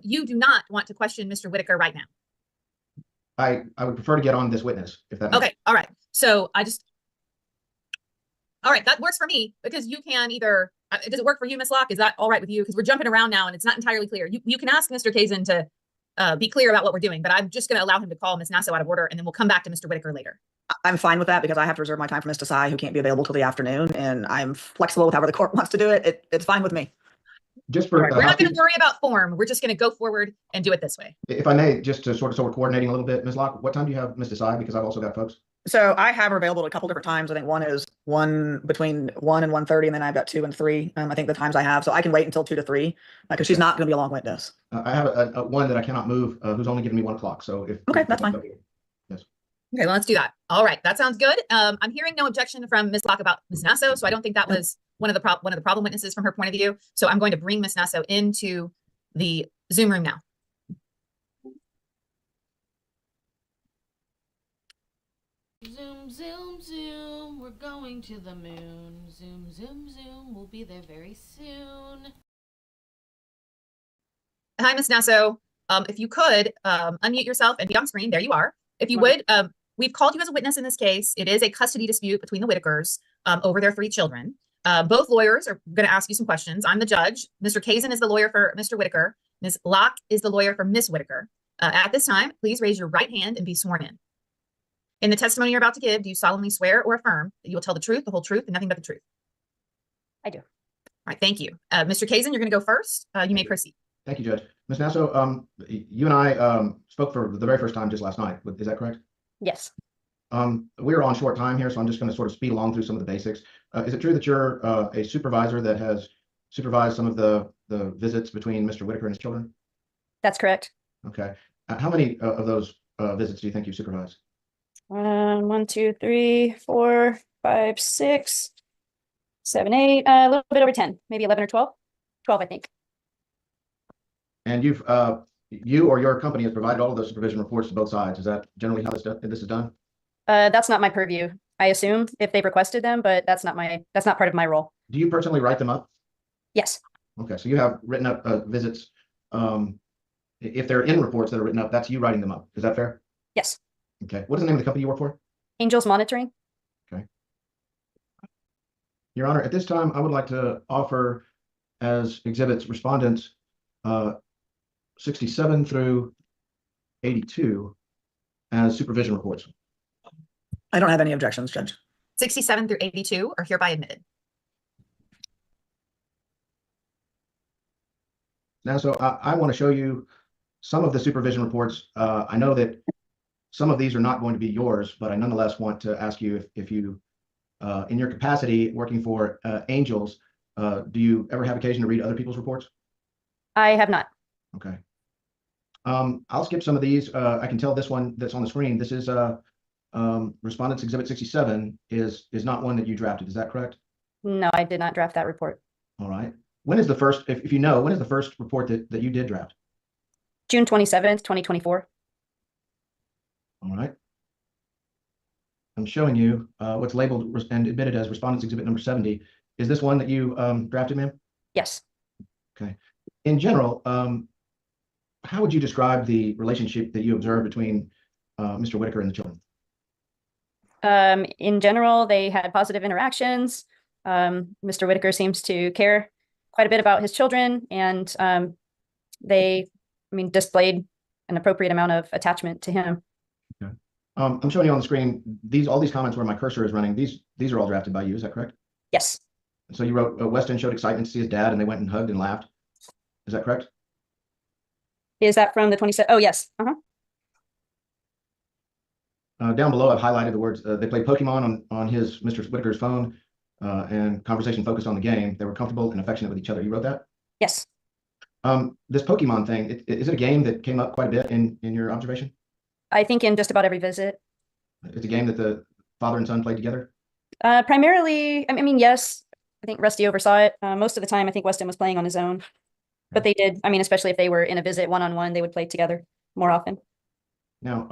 you do not want to question Mr. Whitaker right now. I would prefer to get on this witness if that. Okay, all right. So all right, that works for me because you can either, does it work for you, Ms. Locke? Is that all right with you? Because we're jumping around now and it's not entirely clear. You can ask Mr. Kazin to be clear about what we're doing, but I'm just going to allow him to call Ms. Nasso out of order and then we'll come back to Mr. Whitaker later. I'm fine with that because I have to reserve my time for Ms. Desai, who can't be available till the afternoon, and I'm flexible with however the court wants to do it. It's fine with me. Just for We're not going to worry about form. We're just going to go forward and do it this way. if I may, just to sort of, so we're coordinating a little bit, Ms. Locke, what time do you have Ms. Desai? Because I've also got folks. So I have her available at a couple different times. I think one is between 1 and 1:30, and then I've got 2 and 3. I think the times I have, so I can wait until 2 to 3 because she's not going to be a long witness. I have a one that I cannot move, who's only giving me 1 o'clock. So if Okay, that's fine. Yes. Okay, well, let's do that. All right, that sounds good. I'm hearing no objection from Ms. Locke about Ms. Nasso, so I don't think that was one of the problem witnesses from her point of view. So I'm going to bring Ms. Nasso into the Zoom room now. Zoom, zoom, zoom, we're going to the moon. Zoom, zoom, zoom, we'll be there very soon. Hi, Ms. Nasso. If you could unmute yourself and be on screen, there you are. If you would, we've called you as a witness in this case. It is a custody dispute between the Whitakers over their 3 children. Both lawyers are going to ask you some questions. I'm the judge. Mr. Kazin is the lawyer for Mr. Whitaker. Ms. Locke is the lawyer for Ms. Whitaker. At this time, please raise your right hand and be sworn in. In the testimony you're about to give, do you solemnly swear or affirm that you will tell the truth, the whole truth, and nothing but the truth? I do. All right, thank you. Mr. Kazin, you're going to go first. You may proceed. Thank you, Judge. Ms. Nasso, you and I spoke for the very first time just last night. Is that correct? Yes. We're on short time here, so I'm just going to sort of speed along through some of the basics. Is it true that you're a supervisor that has supervised some of the visits between Mr. Whitaker and his children? That's correct. Okay. How many of those visits do you think you supervised? 1, 2, 3, 4, 5, 6, 7, 8, a little bit over 10, maybe 11 or 12. 12, I think. And you or your company has provided all of those supervision reports to both sides. Is that generally how this is done? That's not my purview. I assume if they've requested them, but that's not part of my role. Do you personally write them up? Yes. Okay, so you have written up visits. If they're in reports that are written up, that's you writing them up. Is that fair? Yes. Okay. What is the name of the company you work for? Angels Monitoring. Okay. Your Honor, at this time, I would like to offer as exhibits respondents 67 through 82 as supervision reports. I don't have any objections, Judge. 67 through 82 are hereby admitted. Now, so I want to show you some of the supervision reports. I know that some of these are not going to be yours, but I nonetheless want to ask you if you, in your capacity working for Angels, do you ever have occasion to read other people's reports? I have not. Okay. I'll skip some of these. I can tell this one that's on the screen. This is Respondent's Exhibit 67 is not one that you drafted. Is that correct? No, I did not draft that report. All right. When is the first, if you know, when is the first report that you did draft? June 27th, 2024. All right. I'm showing you what's labeled and admitted as Respondent's Exhibit number 70. Is this one that you drafted, ma'am? Yes. Okay. In general, how would you describe the relationship that you observed between Mr. Whitaker and the children? In general, they had positive interactions. Mr. Whitaker seems to care quite a bit about his children, and they, displayed an appropriate amount of attachment to him. Okay. I'm showing you on the screen all these comments where my cursor is running. These are all drafted by you. Is that correct? Yes. So you wrote Weston showed excitement to see his dad, and they went and hugged and laughed. Is that correct? Is that from the 27th? Oh, yes. Down below, I've highlighted the words. They played Pokemon on Mr. Whitaker's phone, and conversation focused on the game. They were comfortable and affectionate with each other. You wrote that? Yes. This Pokemon thing, is it a game that came up quite a bit in your observation? I think in just about every visit. It's a game that the father and son played together? Primarily, yes, I think Rusty oversaw it. Most of the time, I think Weston was playing on his own. But they did, especially if they were in a visit one-on-one, they would play together more often. Now,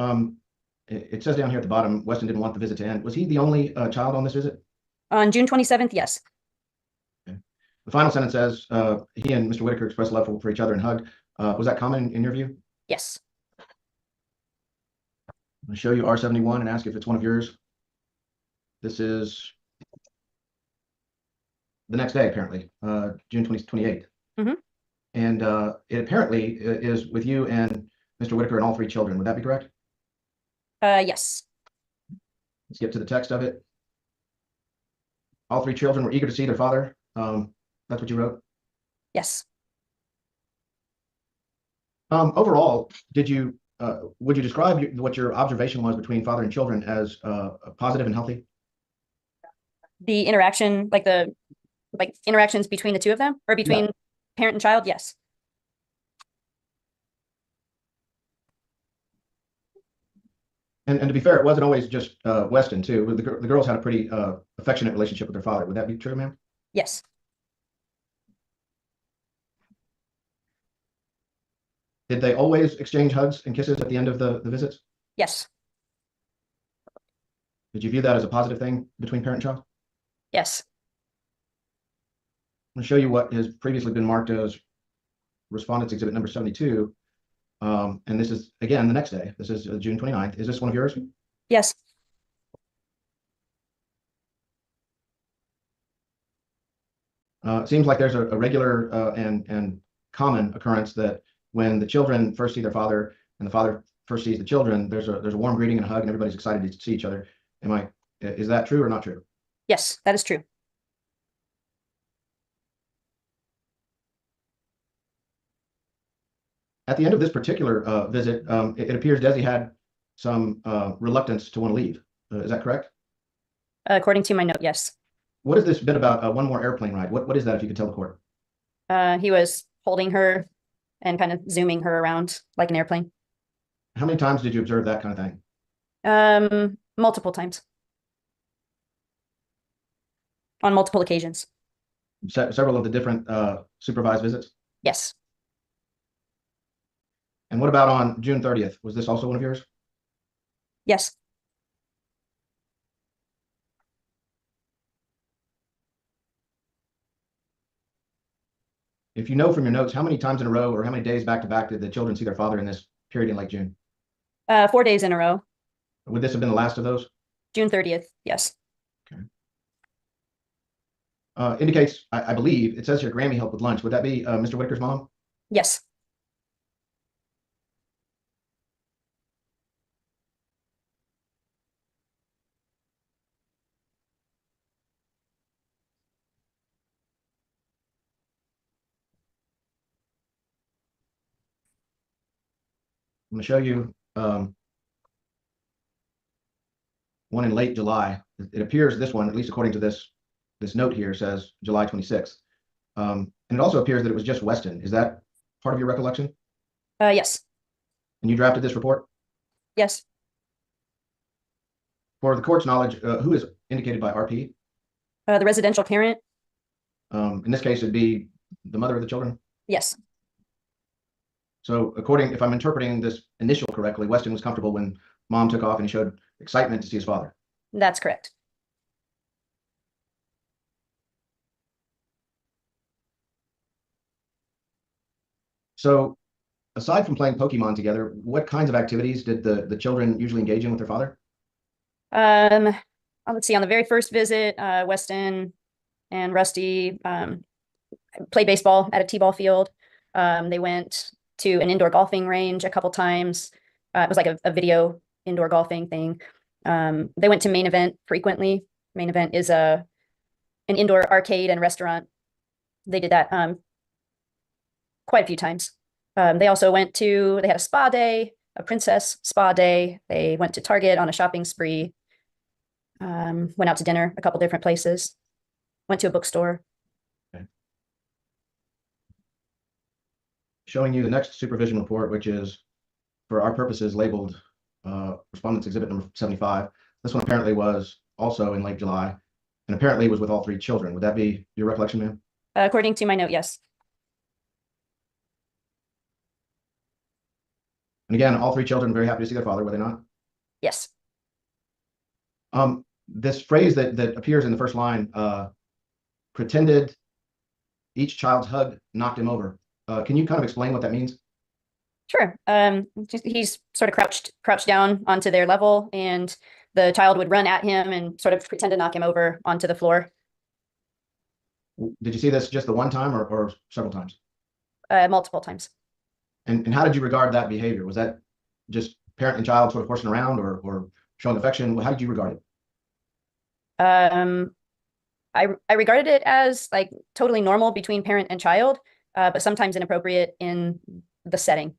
it says down here at the bottom, Weston didn't want the visit to end. Was he the only child on this visit? On June 27th, yes. Okay. The final sentence says he and Mr. Whitaker expressed love for each other and hugged. Was that common in your view? Yes. I'll show you R71 and ask if it's one of yours. This is the next day, apparently, June 28th. Mm-hmm. And it apparently is with you and Mr. Whitaker and all three children. Would that be correct? Yes. Let's get to the text of it. All three children were eager to see their father. That's what you wrote? Yes. Overall, would you describe what your observation was between father and children as positive and healthy? The interaction, like interactions between the two of them, or between parent and child? Yes. And to be fair, it wasn't always just Weston too. The girls had a pretty affectionate relationship with their father. Would that be true, ma'am? Yes. Did they always exchange hugs and kisses at the end of the visits? Yes. Did you view that as a positive thing between parent and child? Yes. I'm going to show you what has previously been marked as Respondent's Exhibit number 72. And this is, again, the next day. This is June 29th. Is this one of yours? Yes. It seems like there's a regular and common occurrence that when the children first see their father and the father first sees the children, there's a warm greeting and a hug, and everybody's excited to see each other. Is that true or not true? Yes, that is true. At the end of this particular visit, it appears Desi had some reluctance to want to leave. Is that correct? According to my note, yes. What is this bit about one more airplane ride? What is that, if you could tell the court? He was holding her and kind of zooming her around like an airplane. How many times did you observe that kind of thing? Multiple times. On multiple occasions. Several of the different supervised visits? Yes. And what about on June 30th? Was this also one of yours? Yes. If you know from your notes, how many times in a row or how many days back to back did the children see their father in this period in late June? 4 days in a row. Would this have been the last of those? June 30th, yes. Okay. Indicates, I believe, it says here Grammy helped with lunch. Would that be Mr. Whitaker's mom? Yes. I'm going to show you one in late July. It appears this one, at least according to this note here, says July 26th. And it also appears that it was just Weston. Is that part of your recollection? Yes, And you drafted this report? yes. For the court's knowledge, who is indicated by RP? The residential parent, In this case, it'd be the mother of the children. yes, So if I'm interpreting this initial correctly, Weston was comfortable when mom took off and he showed excitement to see his father. that's correct. So aside from playing Pokemon together, what kinds of activities did the children usually engage in with their father? Let's see, on the very first visit, Weston and Rusty played baseball at a t-ball field. They went to an indoor golfing range a couple times. It was like a video indoor golfing thing. They went to Main Event frequently. Main Event is an indoor arcade and restaurant. They did that quite a few times. They also they had a spa day, a princess spa day. They went to Target on a shopping spree. Went out to dinner a couple different places. Went to a bookstore. Okay. Showing you the next supervision report, which is for our purposes labeled Respondents Exhibit number 75. This one apparently was also in late July and apparently was with all three children. Would that be your recollection, ma'am? According to my note, yes. And again, all three children very happy to see their father, were they not? Yes. This phrase that appears in the first line, pretended each child's hug knocked him over. Can you kind of explain what that means? Sure. He's sort of crouched down onto their level, and the child would run at him and sort of pretend to knock him over onto the floor. Did you see this just the one time or several times? Multiple times. And how did you regard that behavior? Was that just parent and child sort of horsing around or showing affection? How did you regard it? I regarded it as like totally normal between parent and child, but sometimes inappropriate in the setting.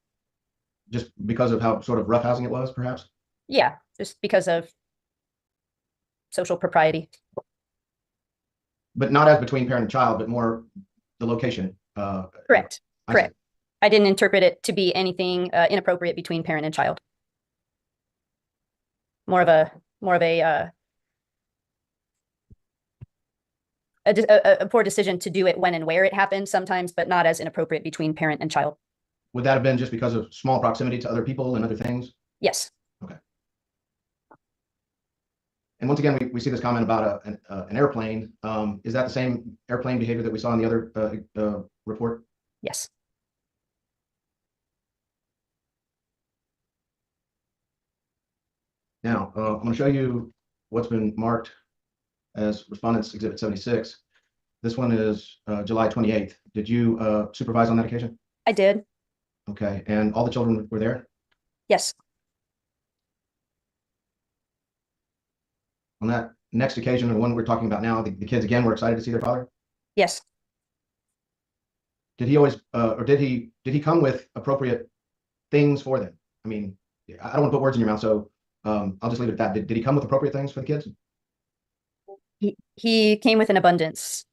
Just because of how sort of roughhousing it was, perhaps? Yeah, just because of social propriety. But not as between parent and child, but more the location. Correct. Correct. I didn't interpret it to be anything inappropriate between parent and child. More of a poor decision to do it when and where it happened sometimes, but not as inappropriate between parent and child. Would that have been just because of small proximity to other people and other things? Yes. Okay. And once again, we see this comment about an airplane. Is that the same airplane behavior that we saw in the other report? Yes. Now, I'm going to show you what's been marked as Respondents Exhibit 76. This one is July 28th. Did you supervise on that occasion? I did. Okay, and all the children were there? Yes. On that next occasion, the one we're talking about now, the kids again were excited to see their father? Yes. Did he always, or did he come with appropriate things for them? I mean, I don't want to put words in your mouth, so I'll just leave it at that. Did he come with appropriate things for the kids? He came with an abundance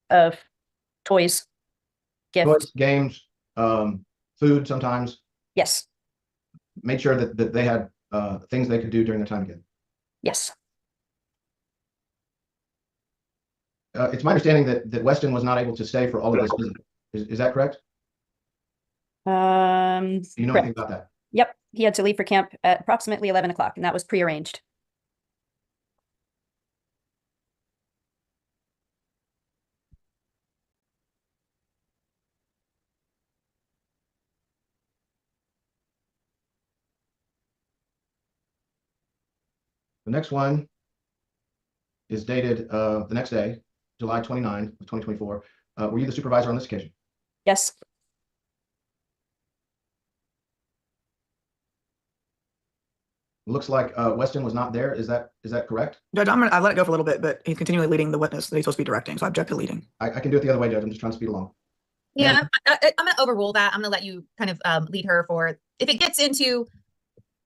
of toys, gifts. Toys, games, food sometimes. Yes. Made sure that they had things they could do during their time together. Yes. It's my understanding that Weston was not able to stay for all of this visit. Is that correct? Do you know Correct. anything about that? Yep. He had to leave for camp at approximately 11 o'clock, and that was prearranged. The next one is dated the next day, July 29, 2024. Were you the supervisor on this occasion? Yes. Looks like Weston was not there. Is that correct? Judge, I let it go for a little bit, but he's continually leading the witness that he's supposed to be directing, so I object to leading. I can do it the other way, Judge. I'm just trying to speed along. Yeah, I'm gonna overrule that. I'm gonna let you kind of lead her for if it gets into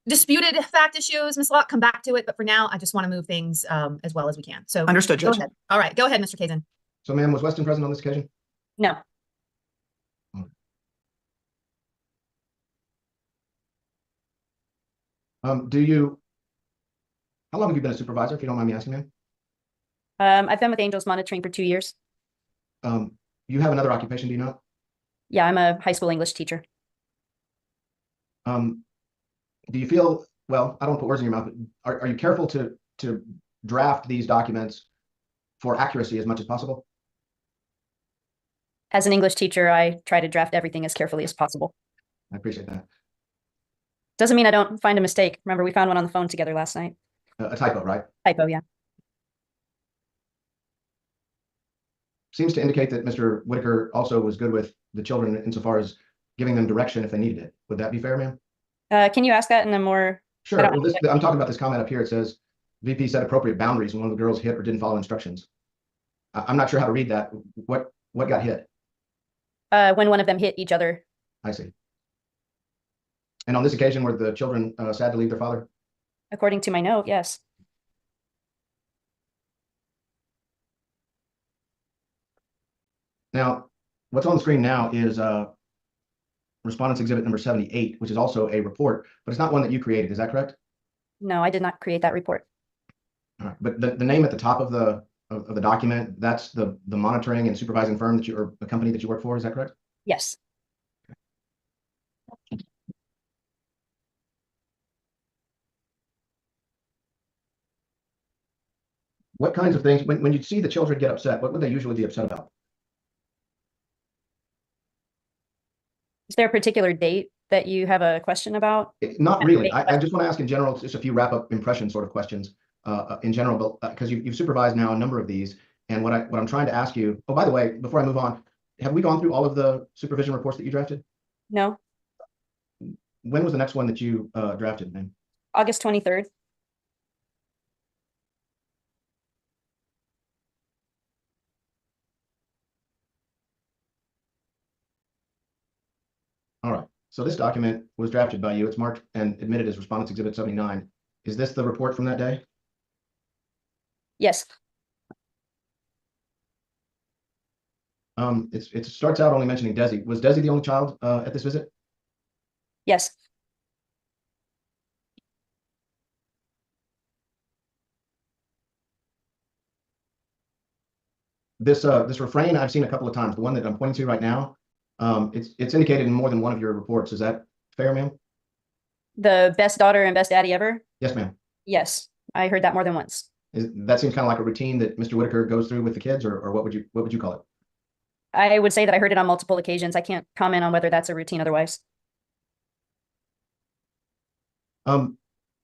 disputed fact issues, Ms. Locke, come back to it. But for now, I just want to move things as well as we can. So Understood, go Judge. ahead. All right, go ahead, Mr. Kazin. So, ma'am, was Weston present on this occasion? No, How long have you been a supervisor, if you don't mind me asking, ma'am? I've been with Angels Monitoring for 2 years. You have another occupation, do you know? Yeah, I'm a high school English teacher. Do you feel, well, I don't want to put words in your mouth, but are you careful to draft these documents for accuracy as much as possible? As an English teacher, I try to draft everything as carefully as possible. I appreciate that. Doesn't mean I don't find a mistake. Remember, we found one on the phone together last night. A typo, right? Typo, yeah. Seems to indicate that Mr. Whitaker also was good with the children insofar as giving them direction if they needed it. Would that be fair, ma'am? Can you ask that in a more? Sure. Well, I'm talking about this comment up here. It says VP set appropriate boundaries when one of the girls hit or didn't follow instructions. I'm not sure how to read that. What got hit? When one of them hit each other. I see. And on this occasion, were the children sad to leave their father? According to my note, yes. Now, what's on the screen now is Respondent's Exhibit number 78, which is also a report, but it's not one that you created. Is that correct? No, I did not create that report. All right. But the name at the top of the document, that's the monitoring and supervising firm that you, or the company that you work for. Is that correct? Yes. What kinds of things, when you see the children get upset, what would they usually be upset about? Is there a particular date that you have a question about? Not really. I just want to ask in general, just a few wrap-up impression sort of questions in general, but because you've supervised now a number of these, and what I'm trying to ask you. Oh, by the way, before I move on, have we gone through all of the supervision reports that you drafted? No. When was the next one that you drafted, ma'am? August 23rd. All right. So this document was drafted by you. It's marked and admitted as Respondent's Exhibit 79. Is this the report from that day? Yes. It starts out only mentioning Desi. Was Desi the only child at this visit? Yes. This refrain I've seen a couple of times. The one that I'm pointing to right now, it's indicated in more than one of your reports. Is that fair, ma'am? The best daughter and best daddy ever? Yes, ma'am. Yes. I heard that more than once. That seems kind of like a routine that Mr. Whitaker goes through with the kids, or what would you call it? I would say that I heard it on multiple occasions. I can't comment on whether that's a routine otherwise.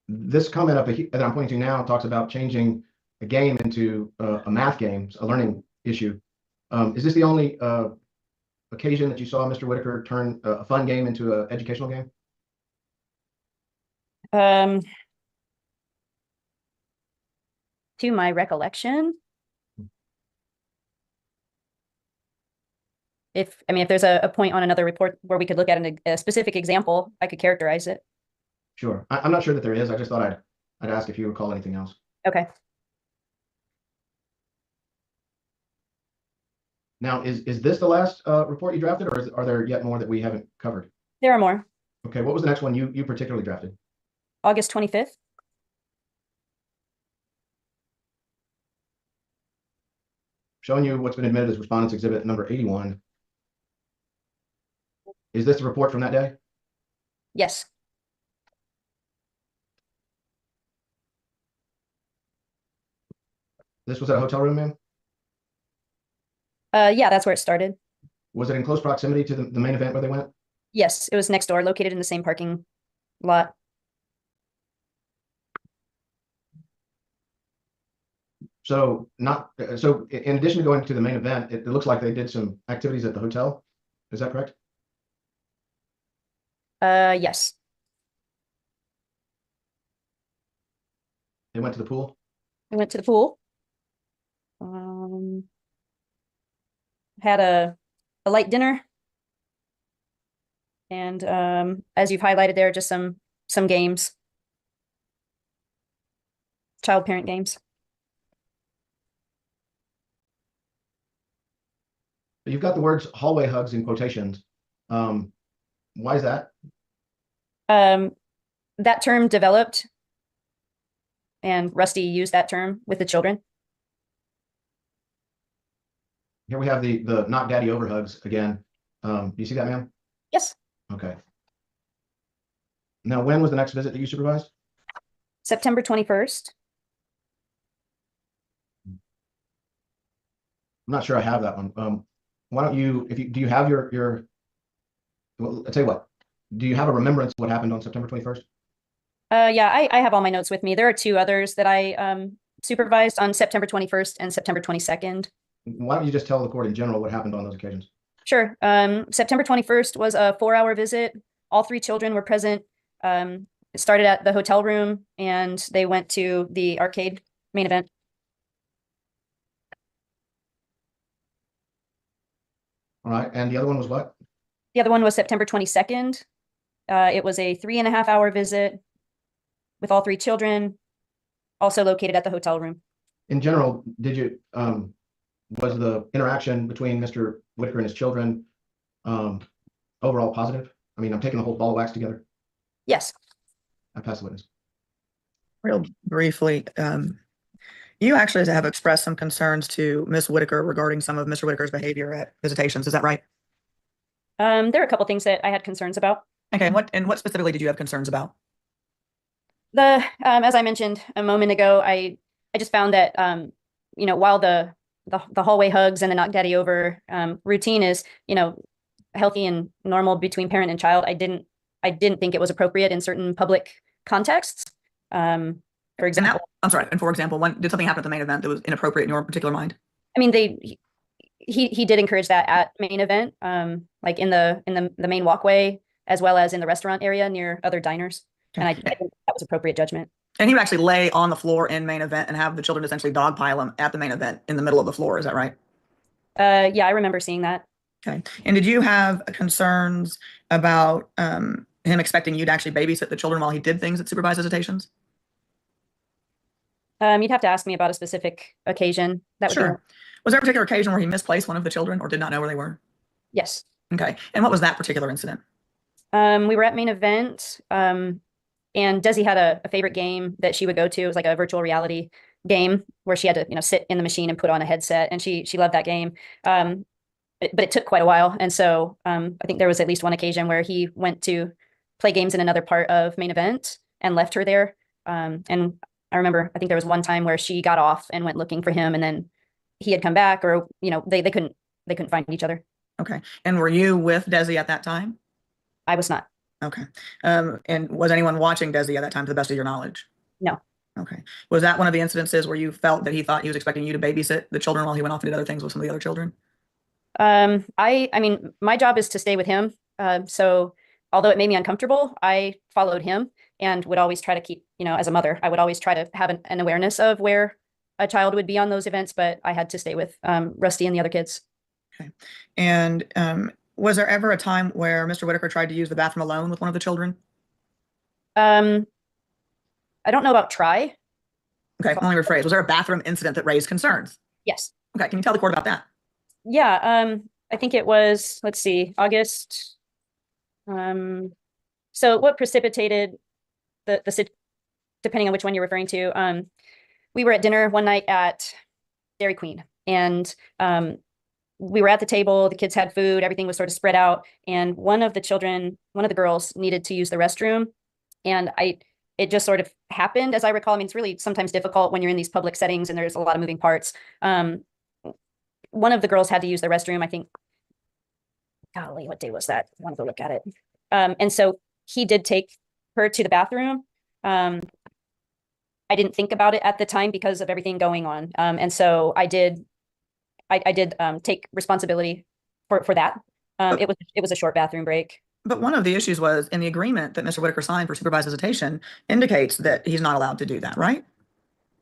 This comment up that I'm pointing to now talks about changing a game into a math game, a learning issue. Is this the only occasion that you saw Mr. Whitaker turn a fun game into an educational game? To my recollection, if there's a point on another report where we could look at a specific example, I could characterize it. Sure. I'm not sure that there is. I just thought I'd ask if you recall anything else. Okay. Now, is this the last report you drafted, or are there yet more that we haven't covered? There are more. Okay, what was the next one you particularly drafted? August 25th. Showing you what's been admitted as Respondent's Exhibit number 81. Is this the report from that day? Yes. This was at a hotel room, ma'am? Yeah, that's where it started. Was it in close proximity to the main event where they went? Yes, it was next door, located in the same parking lot. So in addition to going to the main event, it looks like they did some activities at the hotel. Is that correct? Yes. They went to the pool? I went to the pool. Had a light dinner And as you've highlighted there, just some games, child parent games. You've got the words hallway hugs in quotations. Why is that? That term developed, and Rusty used that term with the children. Here we have the knock daddy over hugs again. Do you see that, ma'am? Yes. Okay. Now, when was the next visit that you supervised? September 21st. I'm not sure I have that one. Why don't you, do you have well, I'll tell you what, do you have a remembrance of what happened on September 21st? Yeah, I have all my notes with me. There are two others that I supervised on September 21st and September 22nd. Why don't you just tell the court in general what happened on those occasions? Sure. September 21st was a 4-hour visit. All 3 children were present. It started at the hotel room and they went to the arcade main event. All right. And the other one was what? The other one was September 22nd. It was a 3.5-hour visit with all 3 children, also located at the hotel room. In general, did you, was the interaction between Mr. Whitaker and his children overall positive? I mean, I'm taking the whole ball of wax together. Yes. I pass the witness. Real briefly, you actually have expressed some concerns to Ms. Whitaker regarding some of Mr. Whitaker's behavior at visitations. Is that right? There are a couple things that I had concerns about. Okay, and what specifically did you have concerns about? As I mentioned a moment ago, I just found that while the hallway hugs and the knock daddy over routine is healthy and normal between parent and child, I didn't think it was appropriate in certain public contexts. For example, I'm sorry. And for example, when did something happen at the main event that was inappropriate in your particular mind? I mean, he did encourage that at main event, like in the main walkway, as well as in the restaurant area near other diners. And I think that was appropriate judgment. And he would actually lay on the floor in main event and have the children essentially dogpile him at the main event in the middle of the floor. Is that right? Yeah, I remember seeing that. Okay. And did you have concerns about him expecting you to actually babysit the children while he did things at supervised visitations? You'd have to ask me about a specific occasion. That would Sure. Was there a particular occasion where he misplaced one of the children or did not know where they were? Yes. Okay. And what was that particular incident? We were at main event, and Desi had a favorite game that she would go to. It was like a virtual reality game where she had to, sit in the machine and put on a headset, and she loved that game. But it took quite a while, and so I think there was at least one occasion where he went to play games in another part of main event and left her there. And I remember, I think there was one time where she got off and went looking for him, and then he had come back, or they couldn't find each other. Okay. And were you with Desi at that time? I was not. Okay. And was anyone watching Desi at that time to the best of your knowledge? No. Okay. Was that one of the incidences where you felt that he thought he was expecting you to babysit the children while he went off and did other things with some of the other children? I mean, my job is to stay with him. So although it made me uncomfortable, I followed him and would always try to keep, as a mother, I would always try to have an awareness of where a child would be on those events, but I had to stay with Rusty and the other kids. Okay. And was there ever a time where Mr. Whitaker tried to use the bathroom alone with one of the children? I don't know about try. Okay, let me rephrase. Was there a bathroom incident that raised concerns? Yes. Okay, can you tell the court about that? Yeah, I think it was, let's see, August. So what precipitated the depending on which one you're referring to, we were at dinner one night at Dairy Queen, and we were at the table, the kids had food, everything was sort of spread out, and one of the girls needed to use the restroom, and it just sort of happened, as I recall. I mean, it's really sometimes difficult when you're in these public settings and there's a lot of moving parts. One of the girls had to use the restroom, I think, golly, what day was that? I want to go look at it. And so he did take her to the bathroom. I didn't think about it at the time because of everything going on. And so I did take responsibility for that. It was a short bathroom break. But one of the issues was in the agreement that Mr. Whitaker signed for supervised visitation indicates that he's not allowed to do that, right?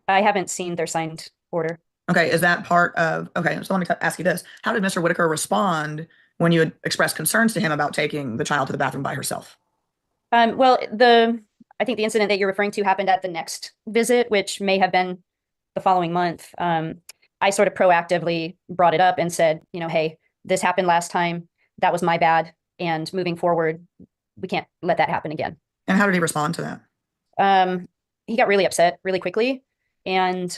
I haven't seen their signed order. Okay, is that part of, okay, so let me ask you this. How did Mr. Whitaker respond when you had expressed concerns to him about taking the child to the bathroom by herself? Well, I think the incident that you're referring to happened at the next visit, which may have been the following month. I sort of proactively brought it up and said, hey, this happened last time. That was my bad. And moving forward, we can't let that happen again. And how did he respond to that? He got really upset really quickly and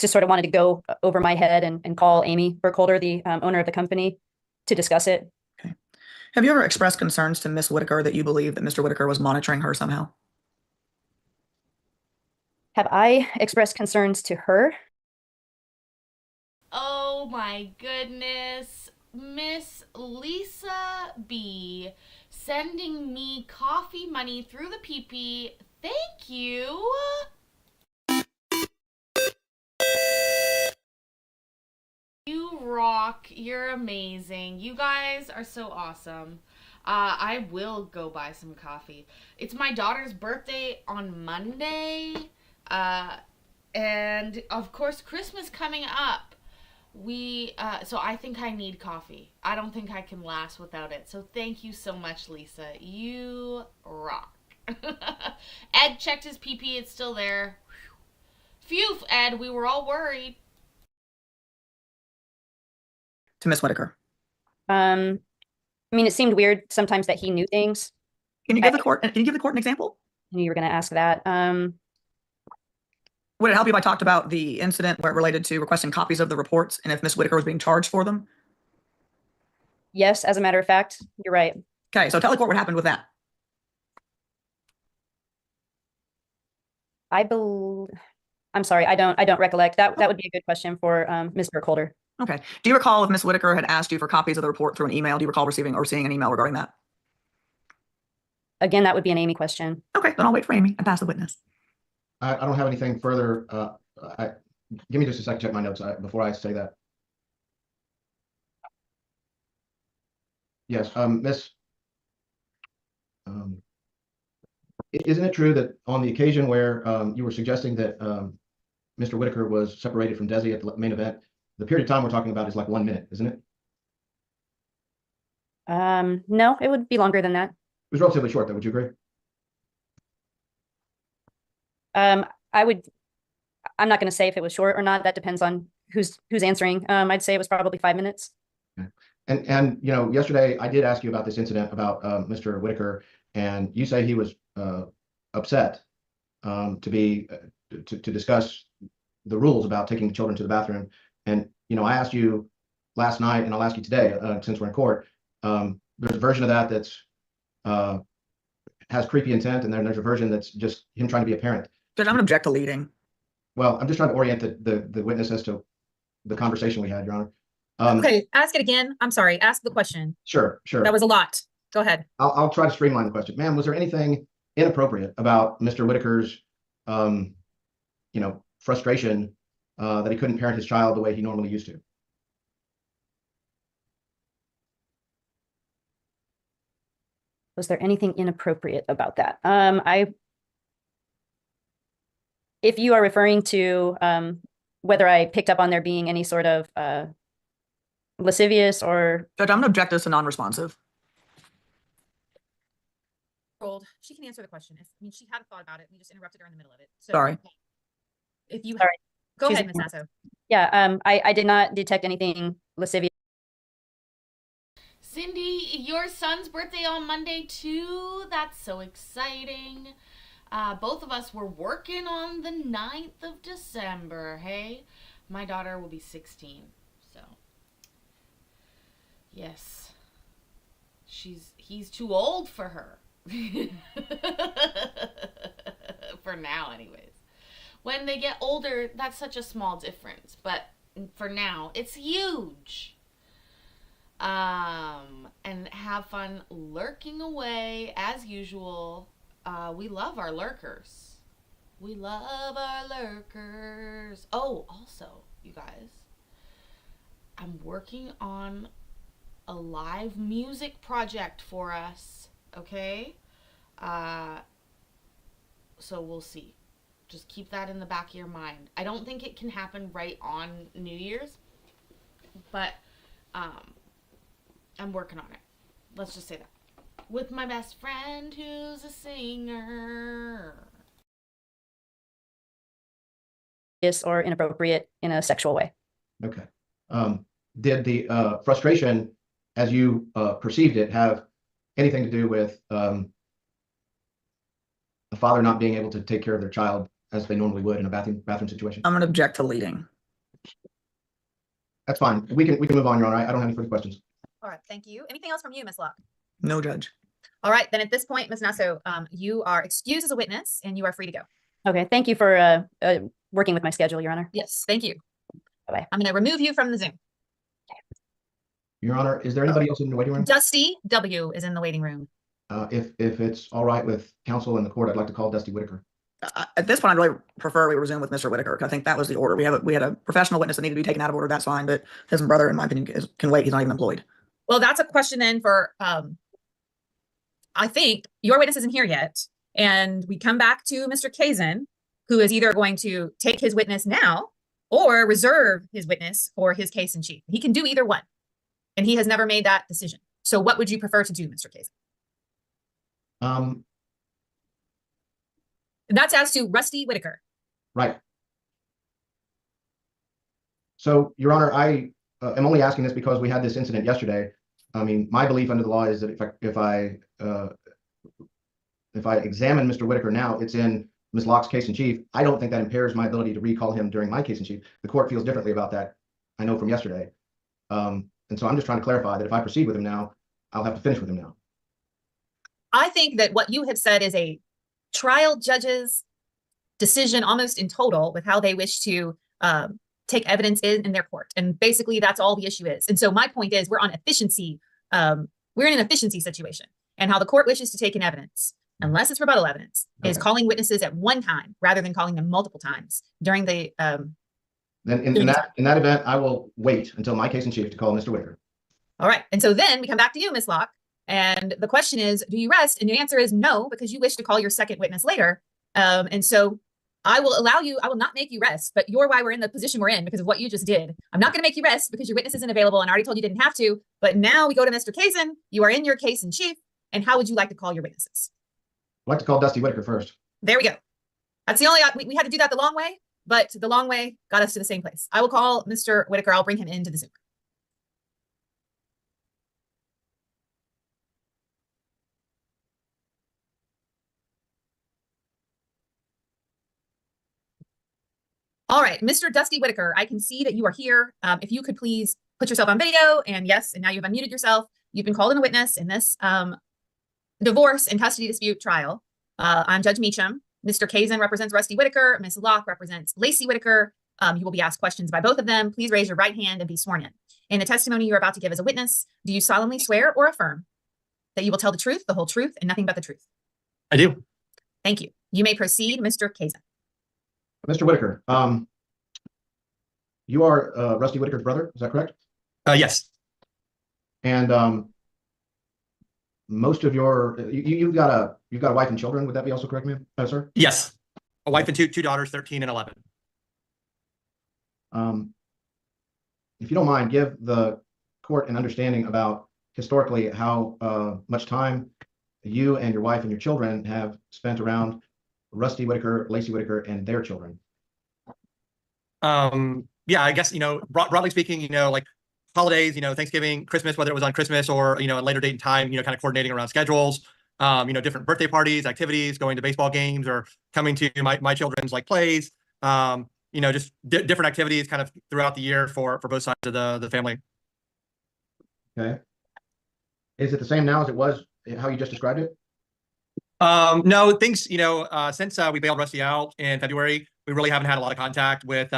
just sort of wanted to go over my head and call Amy Burkholder, the owner of the company, to discuss it. Okay. Have you ever expressed concerns to Miss Whitaker that you believe that Mr. Whitaker was monitoring her somehow? Have I expressed concerns to her? Oh my goodness. Miss Lisa B sending me coffee money through the PP. Thank you. You rock. You're amazing. You guys are so awesome. I will go buy some coffee. It's my daughter's birthday on Monday. And of course, Christmas coming up. So I think I need coffee. I don't think I can last without it. So thank you so much, Lisa. You rock. Ed checked his PP. It's still there. Phew, Ed, we were all worried. To Miss Whitaker? I mean, it seemed weird sometimes that he knew things. Can you give the court an example? I knew you were going to ask that. Would it help you if I talked about the incident where it related to requesting copies of the reports and if Miss Whitaker was being charged for them? Yes, as a matter of fact, you're right. Okay, so tell the court what happened with that. I'm sorry, I don't recollect. That would be a good question for Ms. Burkholder. Okay. Do you recall if Miss Whitaker had asked you for copies of the report through an email? Do you recall receiving or seeing an email regarding that? Again, that would be an Amy question. Okay, then I'll wait for Amy and pass the witness. I don't have anything further. Give me just a second to check my notes before I say that. Yes, Miss. Isn't it true that on the occasion where you were suggesting that Mr. Whitaker was separated from Desi at the main event, the period of time we're talking about is like 1 minute, isn't it? No, it would be longer than that. It was relatively short, though. Would you agree? I'm not going to say if it was short or not. That depends on who's answering. I'd say it was probably 5 minutes. Okay. And yesterday I did ask you about this incident about Mr. Whitaker, and you say he was upset to discuss the rules about taking children to the bathroom. And I asked you last night, and I'll ask you today, since we're in court. There's a version of that that's has creepy intent, and then there's a version that's just him trying to be a parent. Judge, I'm going to object to leading. Well, I'm just trying to orient the witness as to the conversation we had, Your Honor. Okay, ask it again. I'm sorry. Ask the question. Sure. That was a lot. Go ahead. I'll try to streamline the question. Ma'am, was there anything inappropriate about Mr. Whitaker's, frustration that he couldn't parent his child the way he normally used to? Was there anything inappropriate about that? If you are referring to whether I picked up on there being any sort of lascivious or... Judge, I'm going to object this to non-responsive. She can answer the question. She had a thought about it. We just interrupted her in the middle of it. So Sorry. If you Sorry. go She's- ahead, Ms. Sasso. Yeah, I did not detect anything lascivious. Cindy, your son's birthday on Monday too. That's so exciting. Both of us were working on the 9th of December. Hey, my daughter will be 16. So, yes, he's too old for her. For now, anyways. When they get older, that's such a small difference. But for now, it's huge. And have fun lurking away as usual. We love our lurkers. We love our lurkers. Oh, also, you guys, I'm working on a live music project for us. Okay? So we'll see. Just keep that in the back of your mind. I don't think it can happen right on New Year's, but I'm working on it. Let's just say that. With my best friend who's a singer. Or inappropriate in a sexual way. Okay. Did the frustration, as you perceived it, have anything to do with a father not being able to take care of their child as they normally would in a bathroom situation? I'm gonna object to leading. That's fine. We can move on, Your Honor. I don't have any further questions. All right, thank you. Anything else from you, Ms. Locke? No, Judge. All right, then at this point, Ms. Nasso, you are excused as a witness and you are free to go. Okay, thank you for working with my schedule, Your Honor. Yes, thank you. Bye-bye. I'm going to remove you from the Zoom. Your Honor, is there anybody else in the waiting room? Dusty W is in the waiting room. If it's all right with counsel in the court, I'd like to call Dusty Whitaker. At this point, I'd really prefer we resume with Mr. Whitaker. I think that was the order. We had a professional witness that needed to be taken out of order. That's fine, but his brother, in my opinion, can wait. He's not even employed. Well, that's a question then for, I think your witness isn't here yet. And we come back to Mr. Kazin, who is either going to take his witness now or reserve his witness for his case in chief. He can do either one. And he has never made that decision. So what would you prefer to do, Mr. Kazin? That's as to Rusty Whitaker. Right. So, Your Honor, I am only asking this because we had this incident yesterday. I mean, my belief under the law is that if I examine Mr. Whitaker now, it's in Ms. Locke's case in chief. I don't think that impairs my ability to recall him during my case in chief. The court feels differently about that. I know from yesterday. And so I'm just trying to clarify that if I proceed with him now, I'll have to finish with him now. I think that what you have said is a trial judge's decision almost in total with how they wish to take evidence in their court. And basically that's all the issue is. And so my point is we're on efficiency. We're in an efficiency situation, and how the court wishes to take in evidence, unless it's rebuttal evidence, is calling witnesses at one time rather than calling them multiple times during the Then in that event, I will wait until my case in chief to call Mr. Whitaker. All right. And so then we come back to you, Ms. Locke. And the question is, do you rest? And the answer is no, because you wish to call your second witness later. And so I will allow you, I will not make you rest, but you're why we're in the position we're in because of what you just did. I'm not going to make you rest because your witness isn't available and I already told you didn't have to. But now we go to Mr. Kazin. You are in your case in chief. And how would you like to call your witnesses? I'd like to call Dusty Whitaker first. There we go. That's the only, we had to do that the long way, but the long way got us to the same place. I will call Mr. Whitaker. I'll bring him into the Zoom. All right, Mr. Dusty Whitaker, I can see that you are here. If you could please put yourself on video, and yes, and now you've unmuted yourself. You've been called in a witness in this divorce and custody dispute trial. I'm Judge Meacham. Mr. Kazin represents Rusty Whitaker. Ms. Locke represents Lacey Whitaker. You will be asked questions by both of them. Please raise your right hand and be sworn in. In the testimony you're about to give as a witness, do you solemnly swear or affirm that you will tell the truth, the whole truth, and nothing but the truth? I do. Thank you. You may proceed, Mr. Kazin. Mr. Whitaker, you are Rusty Whitaker's brother, is that correct? Yes. And most of your you've got a wife and children. Would that be also correct, ma'am, sir? Yes. A wife and two daughters, 13 and 11. If you don't mind, give the court an understanding about historically how much time you and your wife and your children have spent around Rusty Whitaker, Lacey Whitaker, and their children. Yeah, I guess, broadly speaking, like holidays, Thanksgiving, Christmas, whether it was on Christmas or, a later date and time, kind of coordinating around schedules, different birthday parties, activities, going to baseball games or coming to my children's like plays, just different activities kind of throughout the year for both sides of the family. Okay. Is it the same now as it was how you just described it? No, things, since we bailed Rusty out in February, we really haven't had a lot of contact with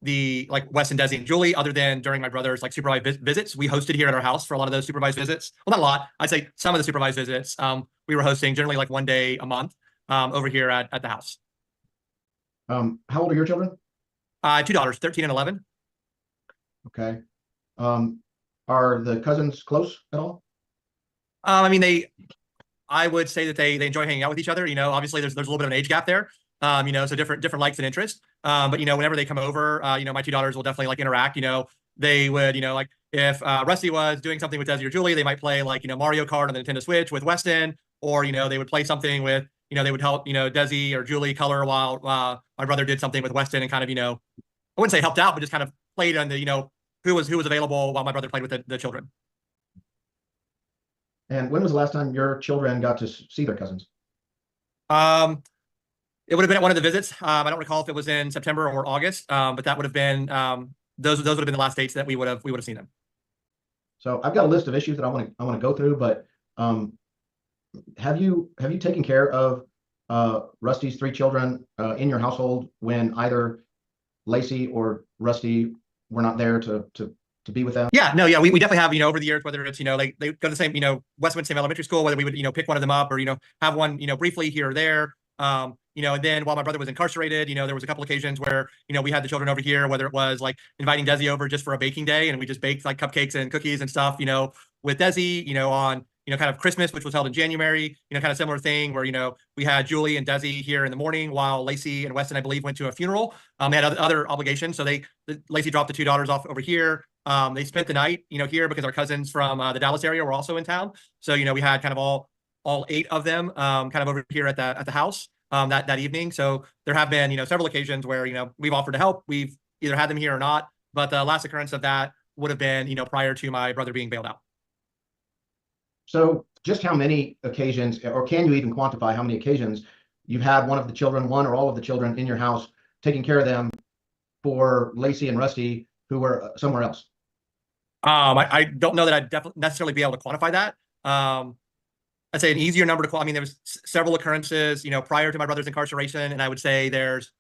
the Wes and Desi and Julie, other than during my brother's supervised visits. We hosted here at our house for a lot of those supervised visits. Well, not a lot. I'd say some of the supervised visits we were hosting generally like one day a month over here at the house. How old are your children? Two daughters, 13 and 11. Okay. Are the cousins close at all? I mean, I would say that they enjoy hanging out with each other. Obviously there's a little bit of an age gap there. So different likes and interests. But whenever they come over, my two daughters will definitely like interact. They would, like if Rusty was doing something with Desi or Julie, they might play like, Mario Kart on the Nintendo Switch with Weston, or, they would play something with, they would help, Desi or Julie color while my brother did something with Weston and kind of, I wouldn't say helped out, but just kind of played on the, who was available while my brother played with the children. And when was the last time your children got to see their cousins? It would have been at one of the visits. I don't recall if it was in September or August, but that would have been those would have been the last dates that we would have seen them. So I've got a list of issues that I want to go through, but have you taken care of Rusty's three children in your household when either Lacey or Rusty were not there to be with them? Yeah, no, yeah, we definitely have, over the years, whether it's, they go to the same, Westwood, same elementary school, whether we would, pick one of them up or, have one, briefly here or there. And then while my brother was incarcerated, there was a couple occasions where, we had the children over here, whether it was like inviting Desi over just for a baking day, and we just baked like cupcakes and cookies and stuff, with Desi, on, kind of Christmas, which was held in January, kind of similar thing where, we had Julie and Desi here in the morning while Lacey and Weston, I believe, went to a funeral. They had other obligations. So Lacey dropped the two daughters off over here. They spent the night, here because our cousins from the Dallas area were also in town. So, we had kind of all 8 of them kind of over here at the house that evening. So there have been, several occasions where, we've offered to help. We've either had them here or not. But the last occurrence of that would have been, prior to my brother being bailed out. So just how many occasions, or can you even quantify how many occasions you've had one of the children, one or all of the children in your house, taking care of them for Lacey and Rusty, who were somewhere else? I don't know that I'd definitely necessarily be able to quantify that. I'd say an easier number to quantify. I mean, there was several occurrences, prior to my brother's incarceration, and I would say there's,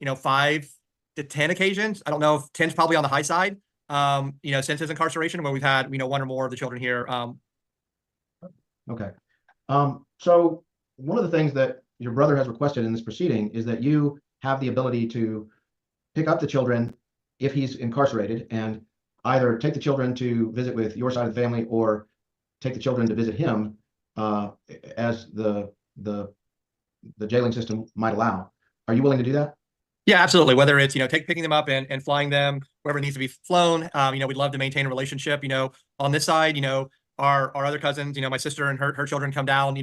5 to 10 occasions. I don't know if 10's probably on the high side, since his incarceration, where we've had, one or more of the children here. Okay. So one of the things that your brother has requested in this proceeding is that you have the ability to pick up the children if he's incarcerated and either take the children to visit with your side of the family or take the children to visit him as the jailing system might allow. Are you willing to do that? Yeah, absolutely. Whether it's, picking them up and flying them wherever needs to be flown, we'd love to maintain a relationship, on this side, our other cousins, my sister and her children come down,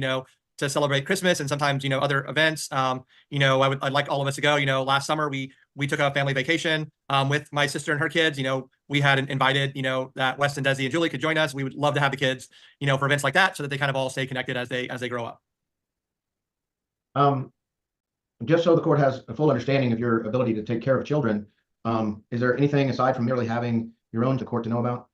to celebrate Christmas and sometimes, other events. I'd like all of us to go. Last summer we took a family vacation with my sister and her kids. We had invited, that Weston, Desi, and Julie could join us. We would love to have the kids, for events like that so that they kind of all stay connected as they grow up. Just so the court has a full understanding of your ability to take care of children, is there anything aside from merely having your own to court to know about?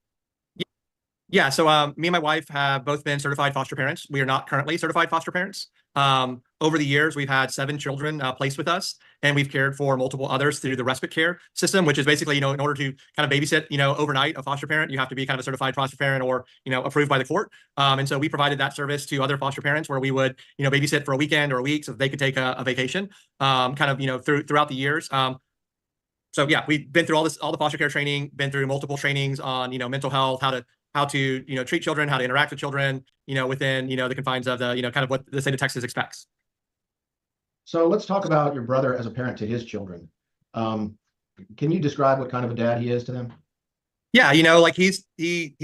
Yeah, so me and my wife have both been certified foster parents. We are not currently certified foster parents. Over the years, we've had 7 children placed with us, and we've cared for multiple others through the respite care system, which is basically, in order to kind of babysit, overnight a foster parent, you have to be kind of a certified foster parent or, approved by the court. And so we provided that service to other foster parents where we would, babysit for a weekend or a week so that they could take a vacation, kind of, throughout the years. So yeah, we've been through all the foster care training, been through multiple trainings on, mental health, how to treat children, how to interact with children, within, the confines of the, kind of what the state of Texas expects. So let's talk about your brother as a parent to his children. Can you describe what kind of a dad he is to them? Yeah, like he's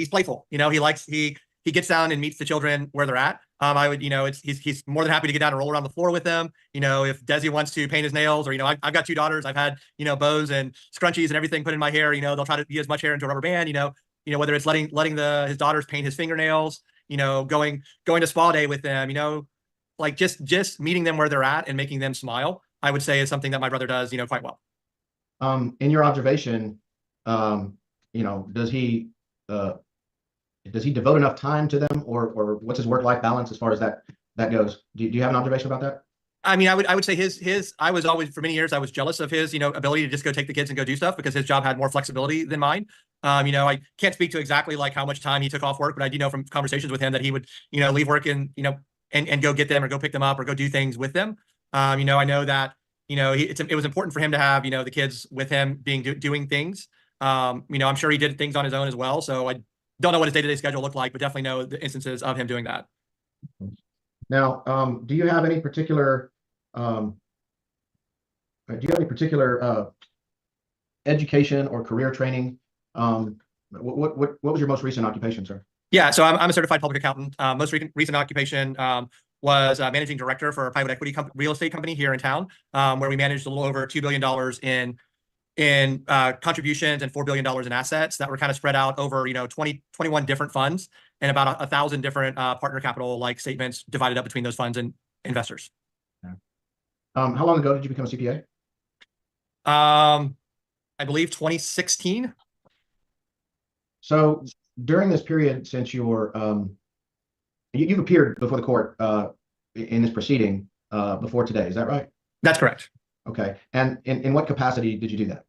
playful. He gets down and meets the children where they're at. I would, he's more than happy to get down and roll around the floor with them. If Desi wants to paint his nails, or I've got 2 daughters. I've had bows and scrunchies and everything put in my hair. They'll try to get as much hair into a rubber band. Whether it's letting his daughters paint his fingernails, going to spa day with them, like just meeting them where they're at and making them smile, I would say is something that my brother does, quite well. In your observation, does he devote enough time to them, or what's his work-life balance as far as that goes? Do you have an observation about that? I mean, I would say his I was always, for many years, I was jealous of his, ability to just go take the kids and go do stuff because his job had more flexibility than mine. I can't speak to exactly like how much time he took off work, but I do know from conversations with him that he would, leave work and, and go get them or go pick them up or go do things with them. I know that, it was important for him to have, the kids with him doing things. I'm sure he did things on his own as well. So I don't know what his day-to-day schedule looked like, but definitely know the instances of him doing that. Now, do you have any particular Do you have any particular education or career training? What was your most recent occupation, sir? Yeah, so I'm a certified public accountant. Most recent occupation was managing director for a private equity real estate company here in town, where we managed a little over $2 billion in contributions and $4 billion in assets that were kind of spread out over 21 different funds and about 1,000 different partner capital like statements divided up between those funds and investors. Yeah. How long ago did you become a CPA? I believe 2016. So during this period, since you've appeared before the court in this proceeding before today, is that right? That's correct. Okay. And in what capacity did you do that?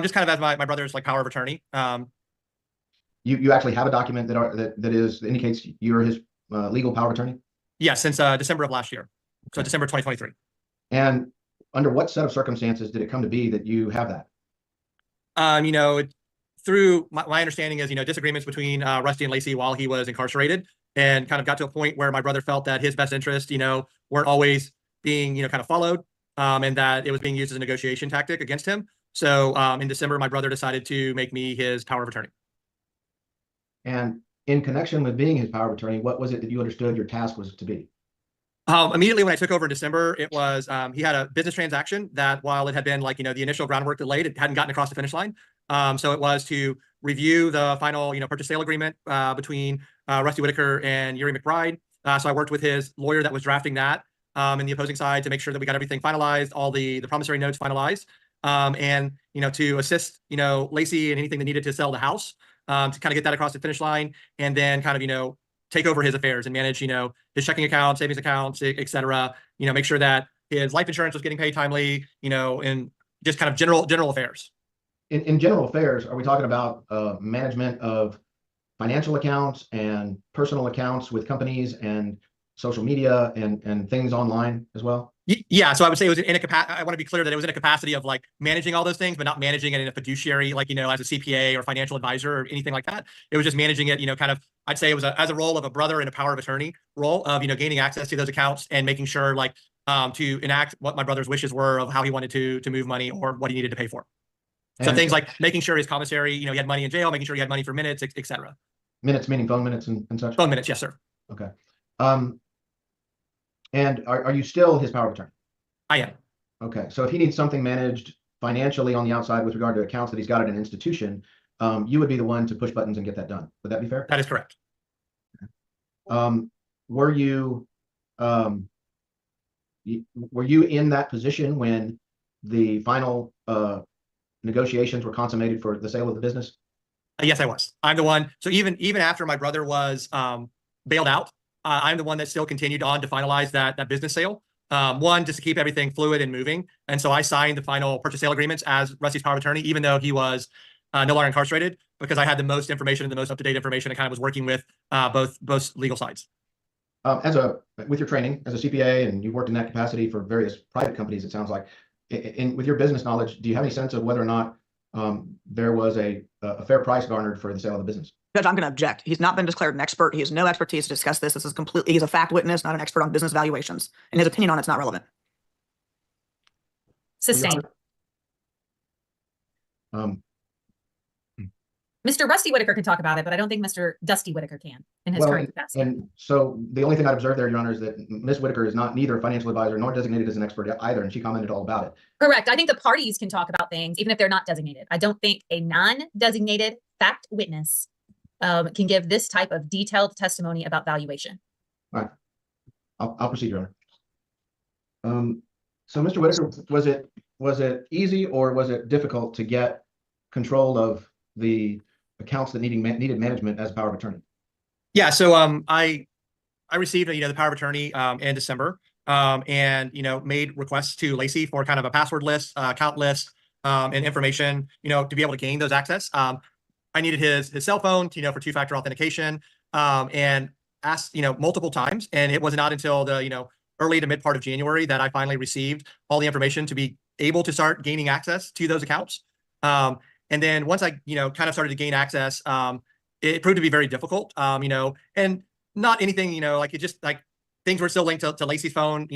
Just kind of as my brother's like power of attorney. You actually have a document that indicates you're his legal power of attorney? Yes, since December of last year. So December 2023. And under what set of circumstances did it come to be that you have that? Through my understanding is, disagreements between Rusty and Lacey while he was incarcerated, and kind of got to a point where my brother felt that his best interest, weren't always being, kind of followed, and that it was being used as a negotiation tactic against him. So in December, my brother decided to make me his power of attorney. And in connection with being his power of attorney, what was it that you understood your task was to be? Immediately when I took over in December, it was he had a business transaction that, while it had been the initial groundwork delayed, it hadn't gotten across the finish line. So it was to review the final purchase sale agreement between Rusty Whitaker and Yuri McBride. So I worked with his lawyer that was drafting that and the opposing side to make sure that we got everything finalized, all the promissory notes finalized, and to assist Lacey in anything that needed to sell the house, to kind of get that across the finish line, and then kind of take over his affairs and manage his checking accounts, savings accounts, et cetera. Make sure that his life insurance was getting paid timely, and just kind of general affairs. In general affairs, are we talking about management of financial accounts and personal accounts with companies and social media and things online as well? Yeah, so I would say it was in a capacity. I want to be clear that it was in a capacity of like managing all those things, but not managing it in a fiduciary, like, as a CPA or financial advisor or anything like that. It was just managing it, kind of, I'd say it was as a role of a brother and a power of attorney role of, gaining access to those accounts and making sure to enact what my brother's wishes were of how he wanted to move money or what he needed to pay for. So things like making sure his commissary, he had money in jail, making sure he had money for minutes, et cetera. Minutes meaning phone minutes and such? Phone minutes, yes, sir. Okay. And are you still his power of attorney? I am. Okay. So if he needs something managed financially on the outside with regard to accounts that he's got at an institution, you would be the one to push buttons and get that done. Would that be fair? That is correct. Were you in that position when the final negotiations were consummated for the sale of the business? Yes, I was. I'm the one. So even after my brother was bailed out, I'm the one that still continued on to finalize that business sale. One, just to keep everything fluid and moving. And so I signed the final purchase sale agreements as Rusty's power of attorney, even though he was no longer incarcerated, because I had the most information and the most up-to-date information and kind of was working with both legal sides. With your training as a CPA, and you've worked in that capacity for various private companies, it sounds like, with your business knowledge, do you have any sense of whether or not there was a fair price garnered for the sale of the business? Judge, I'm going to object. He's not been declared an expert. He has no expertise to discuss this. This is completely, he's a fact witness, not an expert on business valuations. And his opinion on it's not relevant. Sustained. Mr. Rusty Whitaker can talk about it, but I don't think Mr. Dusty Whitaker can in his current capacity. And so the only thing I'd observe there, Your Honor, is that Ms. Whitaker is neither a financial advisor nor designated as an expert either, and she commented all about it. Correct. I think the parties can talk about things, even if they're not designated. I don't think a non-designated fact witness can give this type of detailed testimony about valuation. All right. I'll proceed, Your Honor. So Mr. Whitaker, was it easy or was it difficult to get control of the accounts that needed management as power of attorney? Yeah, so I received the power of attorney in December, and made requests to Lacey for kind of a password list, account list, and information to be able to gain those access. I needed his cell phone for two-factor authentication, and asked multiple times, and it was not until the early to mid part of January that I finally received all the information to be able to start gaining access to those accounts. And then once I, kind of started to gain access, it proved to be very difficult, and not anything, like it just like things were still linked to Lacey's phone,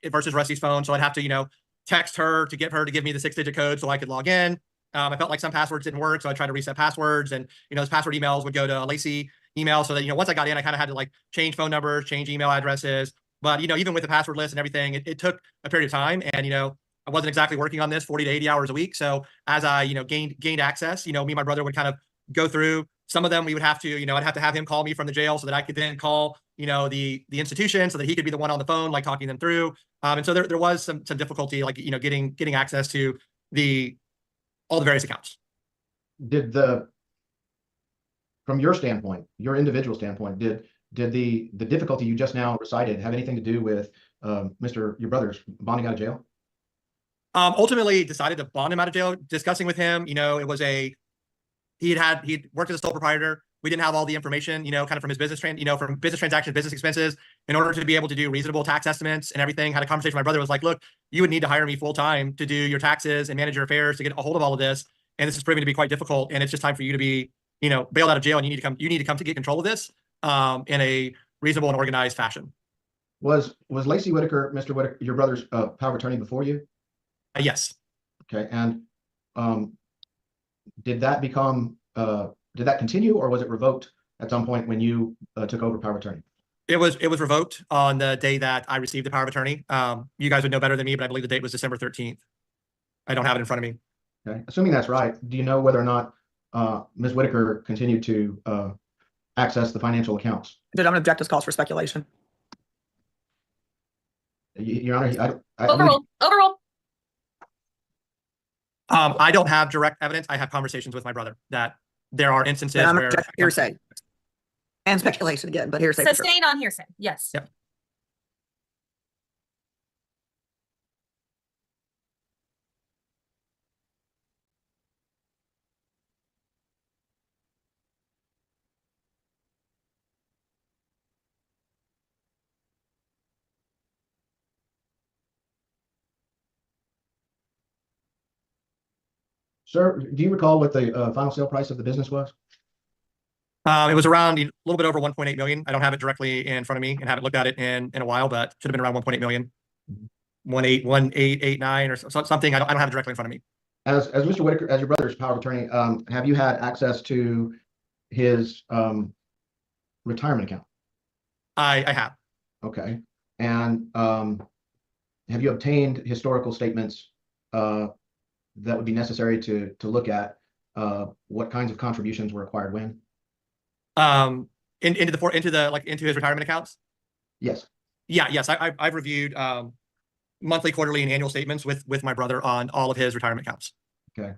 versus Rusty's phone. So I'd have to, text her to get her to give me the 6-digit code so I could log in. I felt like some passwords didn't work, so I tried to reset passwords, and those password emails would go to a Lacey email, so that once I got in, I kind of had to like change phone numbers, change email addresses. But even with the password list and everything, it took a period of time, and I wasn't exactly working on this 40 to 80 hours a week. So as I gained access, me and my brother would kind of go through. Some of them we would have to, I'd have to have him call me from the jail so that I could then call the institution so that he could be the one on the phone, like talking them through. And so there was some difficulty, like getting access to all the various accounts. From your standpoint, your individual standpoint, did the difficulty you just now recited have anything to do with your brother's bonding out of jail? Ultimately decided to bond him out of jail. Discussing with him, it was he'd worked as a sole proprietor. We didn't have all the information, kind of from his business from business transactions, business expenses, in order to be able to do reasonable tax estimates and everything. Had a conversation with my brother, was like, look, you would need to hire me full time to do your taxes and manage your affairs to get a hold of all of this. And this is proving to be quite difficult. And it's just time for you to be, bailed out of jail, and you need to come to get control of this in a reasonable and organized fashion. Was Lacey Whitaker, Mr. Whitaker, your brother's power of attorney before you? Yes. Okay. And did that continue, or was it revoked at some point when you took over power of attorney? It was revoked on the day that I received the power of attorney. You guys would know better than me, but I believe the date was December 13th. I don't have it in front of me. Okay. Assuming that's right, do you know whether or not Ms. Whitaker continued to access the financial accounts? Judge, I'm going to object this calls for speculation. Your Honor, Overrule. I don't have direct evidence. I have conversations with my brother that there are instances I'm where hearsay and speculation again, but hearsay. Sustained on hearsay. Yes. Yep. sir, do you recall what the final sale price of the business was? It was around a little bit over 1.8 million. I don't have it directly in front of me and haven't looked at it in a while, but should have been around 1.8 million. 1889 or something. I don't have it directly in front of me. As Mr. Whitaker, as your brother's power of attorney, have you had access to his retirement account? I have. Okay. And have you obtained historical statements that would be necessary to look at what kinds of contributions were acquired when? Into his retirement accounts? Yes. Yes. I've reviewed monthly, quarterly, and annual statements with my brother on all of his retirement accounts. Okay.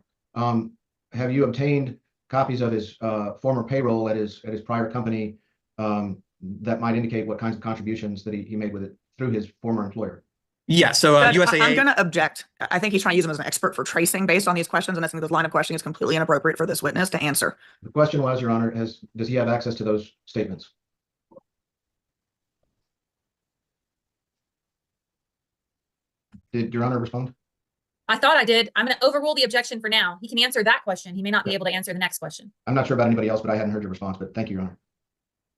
Have you obtained copies of his former payroll at his prior company that might indicate what kinds of contributions that he made with it through his former employer? Yeah. So USAA. I'm going to object. I think he's trying to use him as an expert for tracing based on these questions, and I think this line of questioning is completely inappropriate for this witness to answer. The question was, Your Honor, does he have access to those statements? Did Your Honor respond? I thought I did. I'm going to overrule the objection for now. He can answer that question. He may not be able to answer the next question. I'm not sure about anybody else, but I hadn't heard your response, but thank you, Your Honor.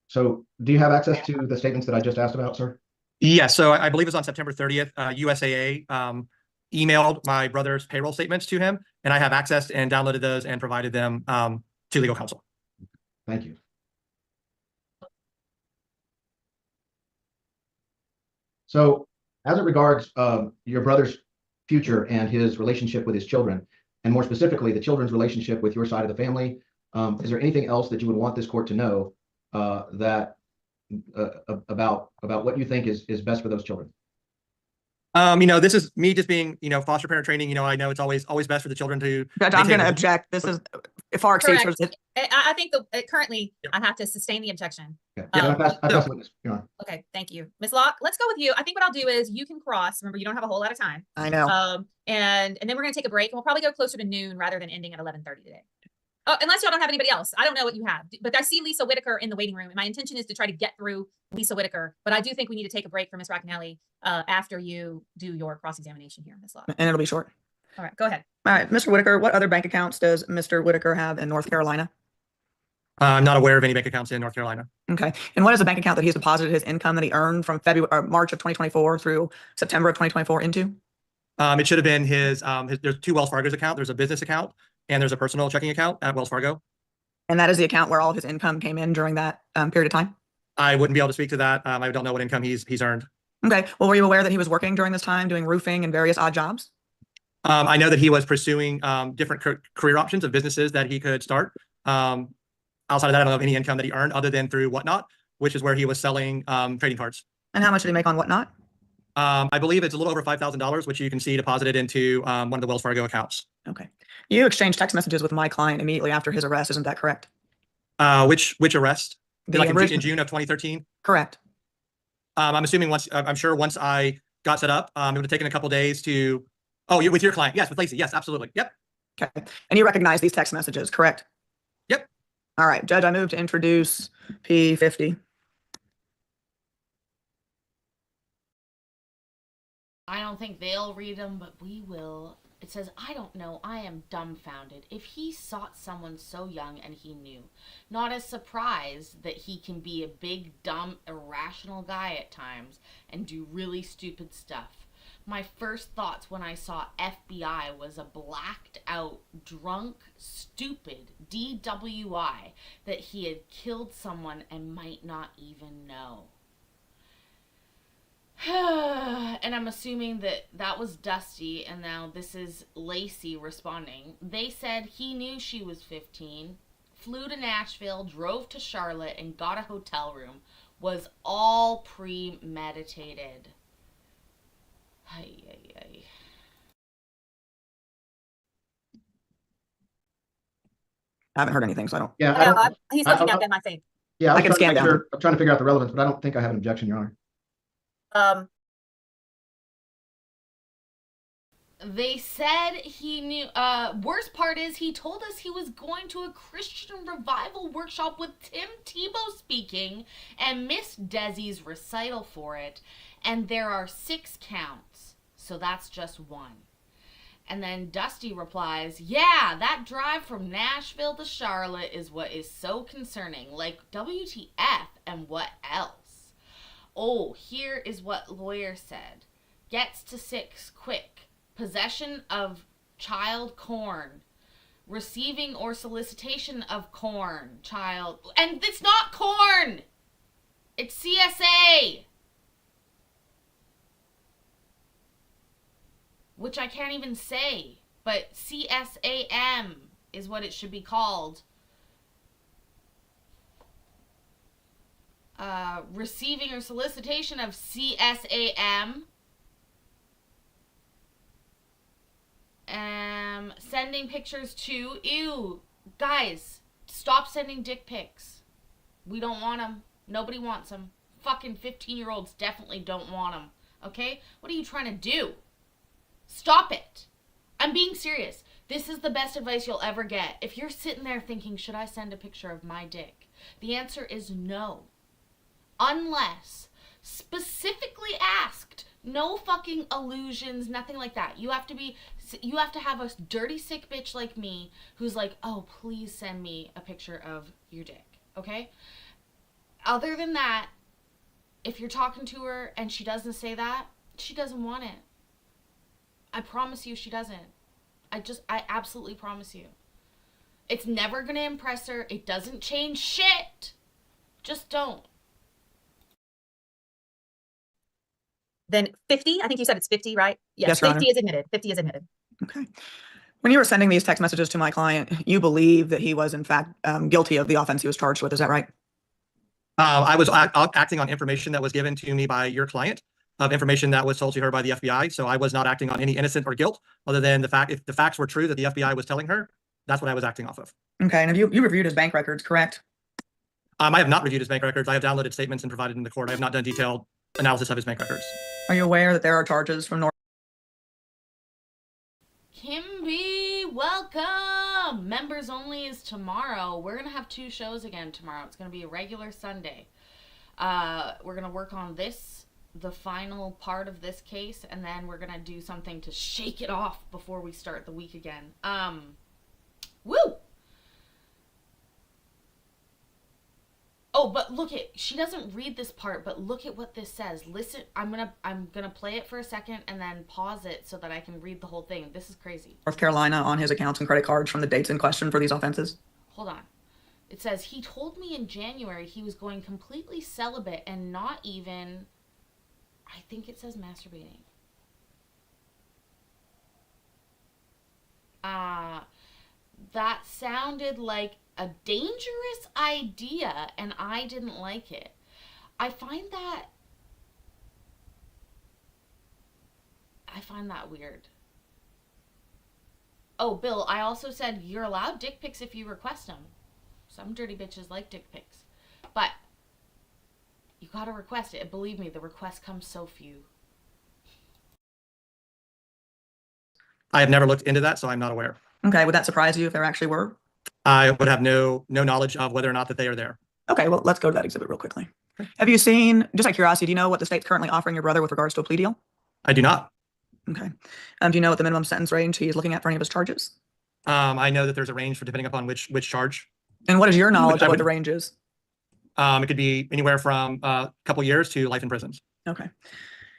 So do you have access to the statements that I just asked about, sir? Yeah, so I believe it was on September 30th. USAA emailed my brother's payroll statements to him, and I have accessed and downloaded those and provided them to legal counsel. Thank you. So as it regards your brother's future and his relationship with his children, and more specifically, the children's relationship with your side of the family, is there anything else that you would want this court to know about what you think is best for those children? This is me just being, foster parent training. I know it's always best for the children to. Judge, I'm going to object. This is far exceeds. I think currently I have to sustain the objection. Okay. I pass witness, Your Honor. Okay, thank you. Ms. Locke, let's go with you. I think what I'll do is you can cross. Remember, you don't have a whole lot of time. I know. And then we're going to take a break, and we'll probably go closer to noon rather than ending at 11:30 today. Oh, unless y'all don't have anybody else. I don't know what you have, but I see Lisa Whitaker in the waiting room, and my intention is to try to get through Lisa Whitaker. But I do think we need to take a break for Ms. Racanelli after you do your cross-examination here, Ms. Locke. And it'll be short. All right, go ahead. All right, Mr. Whitaker, what other bank accounts does Mr. Whitaker have in North Carolina? I'm not aware of any bank accounts in North Carolina. Okay. And what is the bank account that he's deposited his income that he earned from March of 2024 through September of 2024 into? It should have been there's two Wells Fargo's account. There's a business account and there's a personal checking account at Wells Fargo. And that is the account where all of his income came in during that period of time? I wouldn't be able to speak to that. I don't know what income he's earned. Okay. Well, were you aware that he was working during this time doing roofing and various odd jobs? I know that he was pursuing different career options of businesses that he could start. Outside of that, I don't know of any income that he earned other than through Whatnot, which is where he was selling trading cards. And how much did he make on Whatnot? I believe it's a little over $5,000, which you can see deposited into one of the Wells Fargo accounts. Okay. You exchanged text messages with my client immediately after his arrest. Isn't that correct? Which arrest? Like in June of 2013? Correct. I'm assuming I'm sure once I got set up, it would have taken a couple days to. Oh, you're with your client? Yes, with Lacey. Yes, absolutely. Yep. Okay. And you recognize these text messages, correct? Yep. All right, Judge, I move to introduce P50. I don't think they'll read them, but we will. It says, I don't know, I am dumbfounded. If he sought someone so young and he knew, not as surprised that he can be a big, dumb, irrational guy at times and do really stupid stuff. My first thoughts when I saw FBI was a blacked out, drunk, stupid DWI that he had killed someone and might not even know. And I'm assuming that was Dusty, and now this is Lacey responding. They said he knew she was 15, flew to Nashville, drove to Charlotte, and got a hotel room. Was all premeditated. Ay, ay, ay. I haven't heard anything, so I don't. Yeah, He's looking at them, I think. yeah, I can scan down. I'm trying to figure out the relevance, but I don't think I have an objection, Your Honor. They said he knew. Worst part is he told us he was going to a Christian revival workshop with Tim Tebow speaking and missed Desi's recital for it. And there are 6 counts, so that's just 1. And then Dusty replies, yeah, that drive from Nashville to Charlotte is what is so concerning. Like, WTF and what else? Oh, here is what lawyer said. Gets to 6 quick. Possession of child corn. Receiving or solicitation of corn. Child. And it's not corn! It's CSA! Which I can't even say. But CSAM is what it should be called. Receiving or solicitation of CSAM. Sending pictures to, ew, guys, stop sending dick pics. We don't want them. Nobody wants them. Fucking 15-year-olds definitely don't want them. Okay? What are you trying to do? Stop it. I'm being serious. This is the best advice you'll ever get. If you're sitting there thinking, should I send a picture of my dick? The answer is no. Unless specifically asked. No fucking illusions, nothing like that. You have to have a dirty sick bitch like me who's like, oh, please send me a picture of your dick, okay? Other than that, if you're talking to her and she doesn't say that, she doesn't want it. I promise you she doesn't. I absolutely promise you. It's never gonna impress her. It doesn't change shit. Just don't. Then 50, I think you said it's 50, right? Yes, Your 50 Honor. is admitted. 50 is admitted. Okay. When you were sending these text messages to my client, you believe that he was in fact guilty of the offense he was charged with. Is that right? I was acting on information that was given to me by your client, of information that was told to her by the FBI. So I was not acting on any innocent or guilt, other than the fact, if the facts were true that the FBI was telling her, that's what I was acting off of. Okay. And have you reviewed his bank records, correct? I have not reviewed his bank records. I have downloaded statements and provided in the court. I have not done detailed analysis of his bank records. Are you aware that there are charges from North? Kimby, welcome! Members only is tomorrow. We're going to have 2 shows again tomorrow. It's going to be a regular Sunday. We're going to work on the final part of this case, and then we're going to do something to shake it off before we start the week again. Woo! Oh, but look at, she doesn't read this part, but look at what this says. Listen, I'm gonna play it for a second and then pause it so that I can read the whole thing. This is crazy. North Carolina on his accounts and credit cards from the dates in question for these offenses? Hold on. It says, he told me in January he was going completely celibate and not even, I think it says masturbating. That sounded like a dangerous idea, and I didn't like it. I find that weird. Oh, Bill, I also said you're allowed dick pics if you request them. Some dirty bitches like dick pics. But you gotta request it. Believe me, the requests come so few. I have never looked into that, so I'm not aware. Okay, would that surprise you if there actually were? I would have no knowledge of whether or not that they are there. Okay, well, let's go to that exhibit real quickly. Have you seen, just out of curiosity, do you know what the state's currently offering your brother with regards to a plea deal? I do not. Okay. Do you know what the minimum sentence range he is looking at for any of his charges? I know that there's a range for depending upon which charge. And what is your knowledge I of what would- the range is? It could be anywhere from a couple years to life in prison. Okay.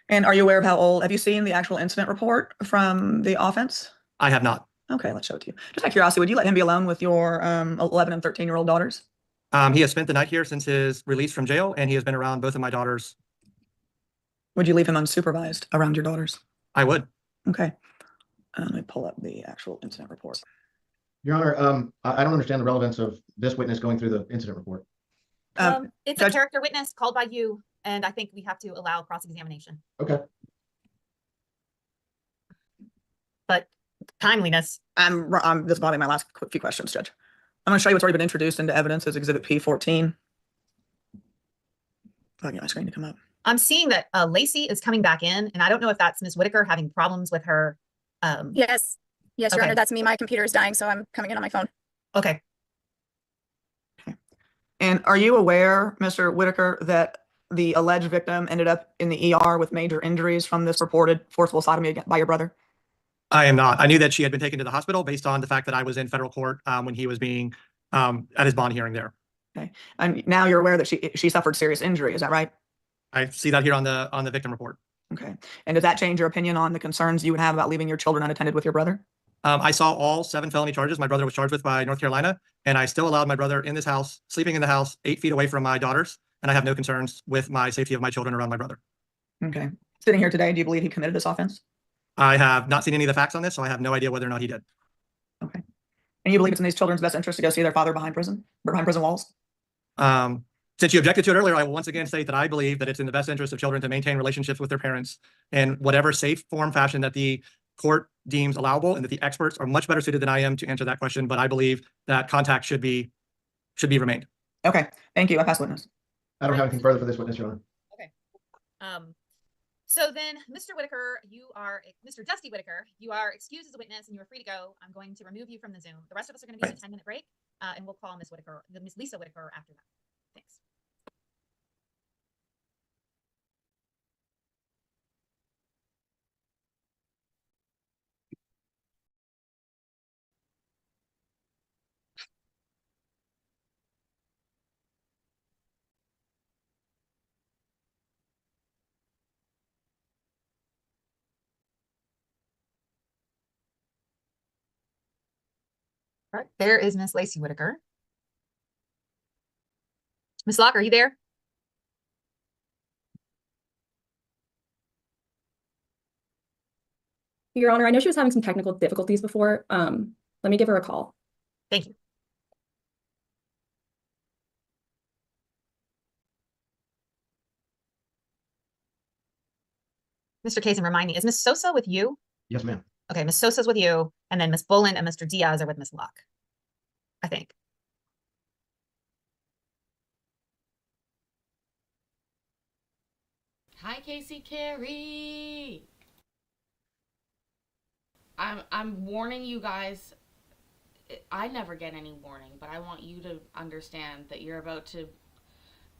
And are you aware of how old, have you seen the actual incident report from the offense? I have not. Okay, let's show it to you. Just out of curiosity, would you let him be alone with your 11 and 13-year-old daughters? He has spent the night here since his release from jail, and he has been around both of my daughters. Would you leave him unsupervised around your daughters? I would. Okay. Let me pull up the actual incident report. Your Honor, I don't understand the relevance of this witness going through the incident report. It's Judge- a character witness called by you, and I think we have to allow cross-examination. Okay. But timeliness. I'm this bothering my last few questions, Judge. I'm going to show you what's already been introduced into evidence as Exhibit P14. Oh, get my screen to come up. I'm seeing that Lacey is coming back in, and I don't know if that's Ms. Whitaker having problems with her. Yes, Your Okay. Honor, that's me. My computer is dying, so I'm coming in on my phone. Okay. And are you aware, Mr. Whitaker, that the alleged victim ended up in the ER with major injuries from this reported forcible sodomy by your brother? I am not. I knew that she had been taken to the hospital based on the fact that I was in federal court when he was being at his bond hearing there. Okay. And now you're aware that she suffered serious injury, is that right? I see that here on the victim report. Okay. And does that change your opinion on the concerns you would have about leaving your children unattended with your brother? I saw all 7 felony charges my brother was charged with by North Carolina, and I still allowed my brother in this house, sleeping in the house 8 feet away from my daughters, and I have no concerns with my safety of my children around my brother. Okay. Sitting here today, do you believe he committed this offense? I have not seen any of the facts on this, so I have no idea whether or not he did. Okay. And you believe it's in these children's best interest to go see their father behind prison walls? Since you objected to it earlier, I will once again state that I believe that it's in the best interest of children to maintain relationships with their parents in whatever safe form fashion that the court deems allowable, and that the experts are much better suited than I am to answer that question. But I believe that contact should be remained. Okay. Thank you. I pass witness. I don't have anything further for this witness, Your Honor. So then, Mr. Whitaker, Mr. Dusty Whitaker, you are excused as a witness and you are free to go. I'm going to remove you from the Zoom. The rest of us are going to be on a 10-minute break, and we'll call Ms. Lisa Whitaker after that. Thanks. All right, there is Miss Lacey Whitaker. Miss Locke, are you there? Your Honor, I know she was having some technical difficulties before. Let me give her a call. Thank you. Mr. Kazin, remind me, is Miss Sosa with you? Yes, ma'am. Okay, Miss Sosa's with you, and then Miss Boland and Mr. Diaz are with Miss Locke, I think. Hi, Casey Carey. I'm warning you guys. I never get any warning, but I want you to understand that you're about to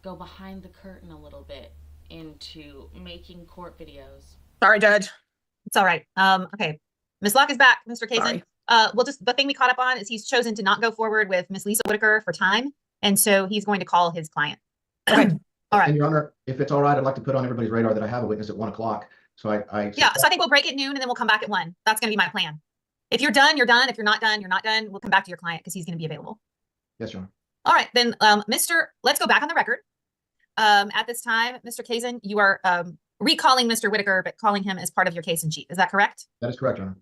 go behind the curtain a little bit into making court videos. Sorry, Judge. It's all right. Okay. Miss Locke is back, Mr. Kazin. Sorry. Well, just the thing we caught up on is he's chosen to not go forward with Miss Lisa Whitaker for time. And so he's going to call his client. Okay. All right. And Your Honor, if it's all right, I'd like to put on everybody's radar that I have a witness at 1 o'clock. So Yeah, so I think we'll break at noon and then we'll come back at 1. That's going to be my plan. If you're done, you're done. If you're not done, you're not done. We'll come back to your client because he's going to be available. Yes, Your Honor. All right, then, let's go back on the record. At this time, Mr. Kazin, you are recalling Mr. Whitaker, but calling him as part of your case in chief. Is that correct? That is correct, Your Honor.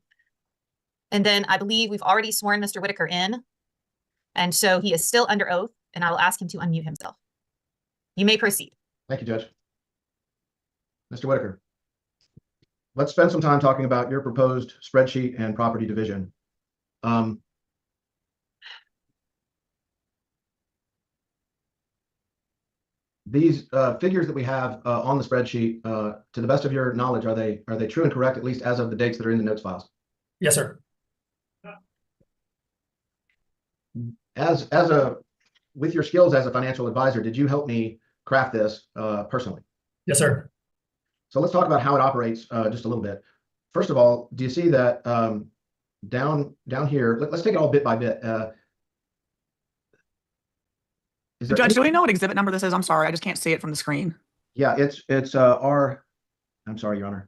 And then I believe we've already sworn Mr. Whitaker in. And so he is still under oath, and I will ask him to unmute himself. You may proceed. Thank you, Judge. Mr. Whitaker, let's spend some time talking about your proposed spreadsheet and property division. These figures that we have on the spreadsheet, to the best of your knowledge, are they true and correct, at least as of the dates that are in the notes files? Yes, sir. With your skills as a financial advisor, did you help me craft this personally? Yes, sir. So let's talk about how it operates just a little bit. First of all, do you see that down here? Let's take it all bit by bit. Is there Judge, do we know what exhibit number this is? I'm sorry, I just can't see it from the screen. Yeah, it's our. I'm sorry, Your Honor.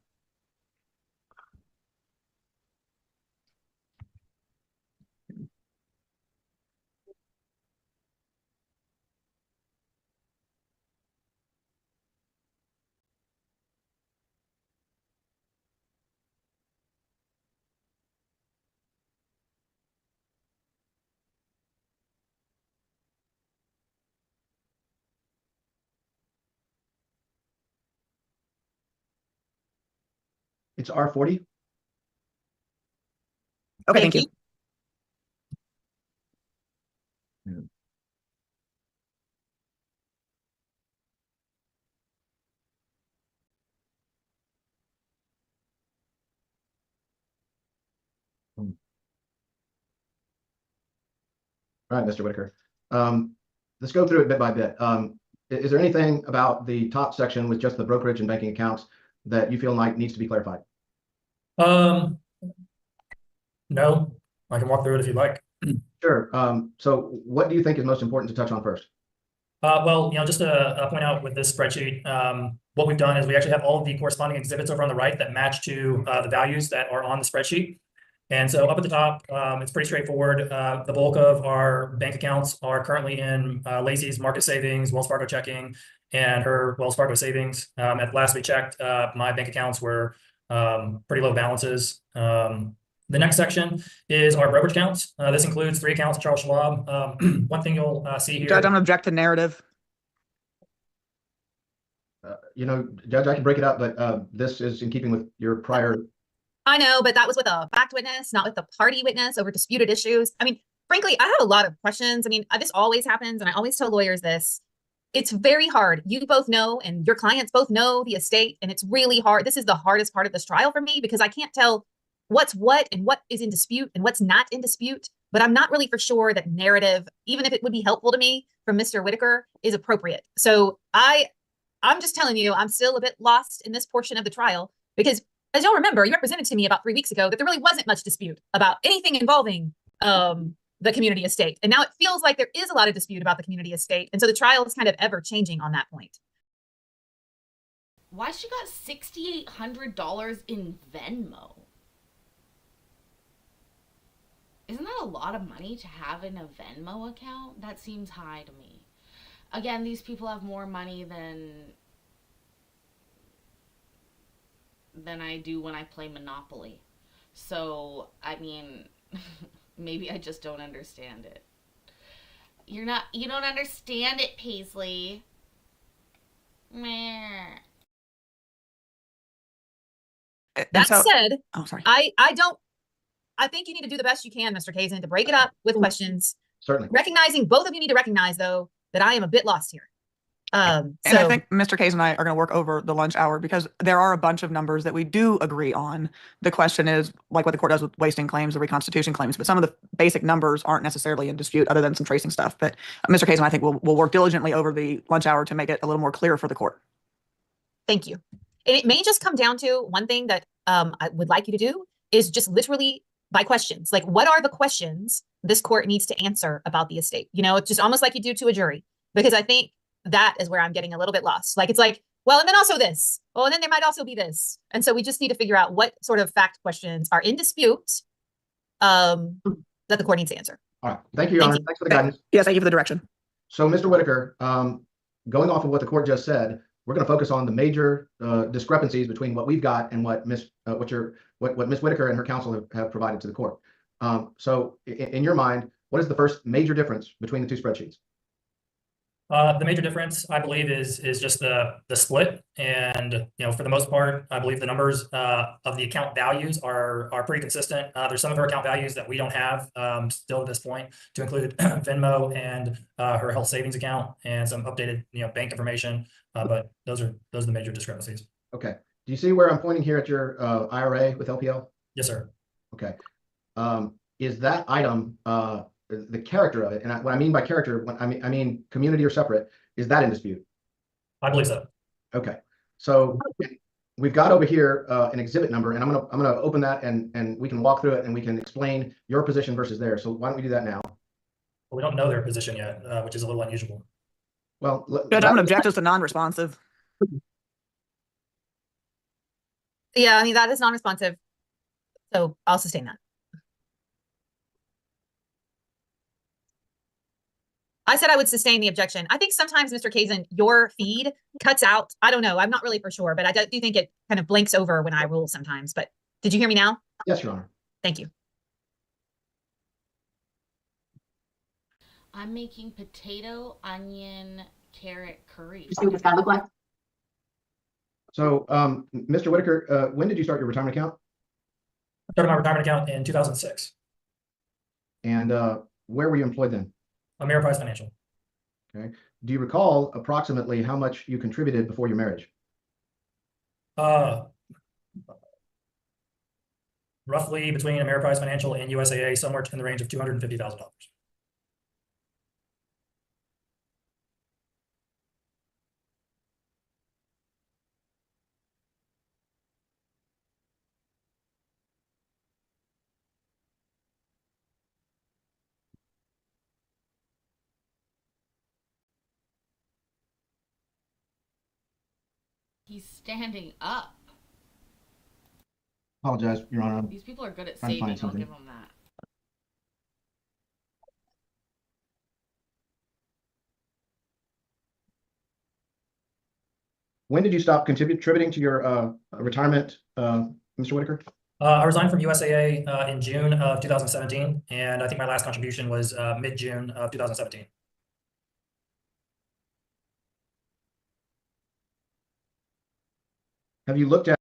It's R40. Okay, thank you. All right, Mr. Whitaker. Let's go through it bit by bit. Is there anything about the top section with just the brokerage and banking accounts that you feel like needs to be clarified? No, I can walk through it if you'd like. Sure. So what do you think is most important to touch on first? Well, just to point out with this spreadsheet, what we've done is we actually have all of the corresponding exhibits over on the right that match to the values that are on the spreadsheet. And so up at the top, it's pretty straightforward. The bulk of our bank accounts are currently in Lacey's Market Savings, Wells Fargo Checking, and her Wells Fargo Savings. At last we checked, my bank accounts were pretty low balances. The next section is our brokerage accounts. This includes 3 accounts at Charles Schwab. One thing you'll see here. Judge, I'm gonna object to narrative. Judge, I can break it up, but this is in keeping with your prior. I know, but that was with a fact witness, not with the party witness over disputed issues. I mean, frankly, I have a lot of questions. I mean, this always happens, and I always tell lawyers this. It's very hard. You both know, and your clients both know the estate, and it's really hard. This is the hardest part of this trial for me because I can't tell what's what and what is in dispute and what's not in dispute. But I'm not really for sure that narrative, even if it would be helpful to me from Mr. Whitaker, is appropriate. So I'm just telling you, I'm still a bit lost in this portion of the trial because, as you'll remember, you represented to me about 3 weeks ago that there really wasn't much dispute about anything involving the community estate. And now it feels like there is a lot of dispute about the community estate. And so the trial is kind of ever changing on that point. Why she got $6,800 in Venmo? Isn't that a lot of money to have in a Venmo account? That seems high to me. Again, these people have more money than I do when I play Monopoly. So, I mean, maybe I just don't understand it. You don't understand it, Paisley. Meh. That said, oh, sorry. I think you need to do the best you can, Mr. Kazin, to break it up with questions. Certainly. Recognizing, both of you need to recognize, though, that I am a bit lost here. And I think Mr. Kays and I are going to work over the lunch hour because there are a bunch of numbers that we do agree on. The question is, like what the court does with wasting claims, the reconstitution claims, but some of the basic numbers aren't necessarily in dispute other than some tracing stuff. But Mr. Kays and I think we'll work diligently over the lunch hour to make it a little more clear for the court. Thank you. And it may just come down to one thing that I would like you to do is just literally by questions. Like, what are the questions this court needs to answer about the estate? It's just almost like you do to a jury. Because I think that is where I'm getting a little bit lost. Like, it's like, well, and then also this. Oh, and then there might also be this. And so we just need to figure out what sort of fact questions are in dispute that the court needs to answer. All right. Thank you, Your Honor. Thanks for the guidance. Yes, thank you for the direction. So, Mr. Whitaker, going off of what the court just said, we're going to focus on the major discrepancies between what we've got and what Ms. Whitaker and her counsel have provided to the court. So, in your mind, what is the first major difference between the two spreadsheets? The major difference, I believe, is just the split, and for the most part, I believe the numbers of the account values are pretty consistent. There's some of her account values that we don't have still at this point, to include Venmo and her health savings account and some updated bank information. But those are the major discrepancies. Okay. Do you see where I'm pointing here at your IRA with LPL? Yes, sir. Okay. Is that item the character of it, and what I mean by character, when I mean community or separate, is that in dispute? I believe so. Okay, so we've got over here an exhibit number, and I'm gonna open that and we can walk through it and we can explain your position versus theirs. So why don't we do that now? Well, we don't know their position yet, which is a little unusual. Well, Judge, I'm gonna object as to non-responsive. Yeah, I mean, that is non-responsive. So I'll sustain that. I said I would sustain the objection. I think sometimes, Mr. Kazin, your feed cuts out. I don't know. I'm not really for sure, but I do think it kind of blinks over when I rule sometimes. But did you hear me now? Yes, Your Honor. Thank you. I'm making potato, onion, carrot curry. See what this guy look like? So, Mr. Whitaker, when did you start your retirement account? I started my retirement account in 2006. And where were you employed then? Ameriprise Financial. Okay. Do you recall approximately how much you contributed before your marriage? Roughly between Ameriprise Financial and USAA, somewhere in the range of $250,000. He's standing up. Apologize, Your Honor. These people are good at Trying to saving. find I'll something. give them that. When did you stop contributing to your retirement, Mr. Whitaker? I resigned from USAA in June of 2017, and I think my last contribution was mid-June of 2017. Have you looked at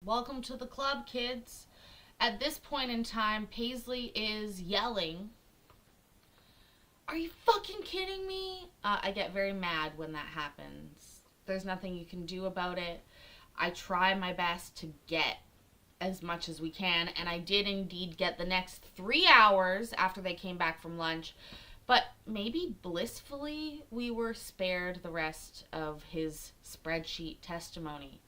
Welcome to the club, kids. At this point in time, Paisley is yelling. Are you fucking kidding me? I get very mad when that happens. There's nothing you can do about it. I try my best to get as much as we can, and I did indeed get the next 3 hours after they came back from lunch, but maybe blissfully we were spared the rest of his spreadsheet testimony.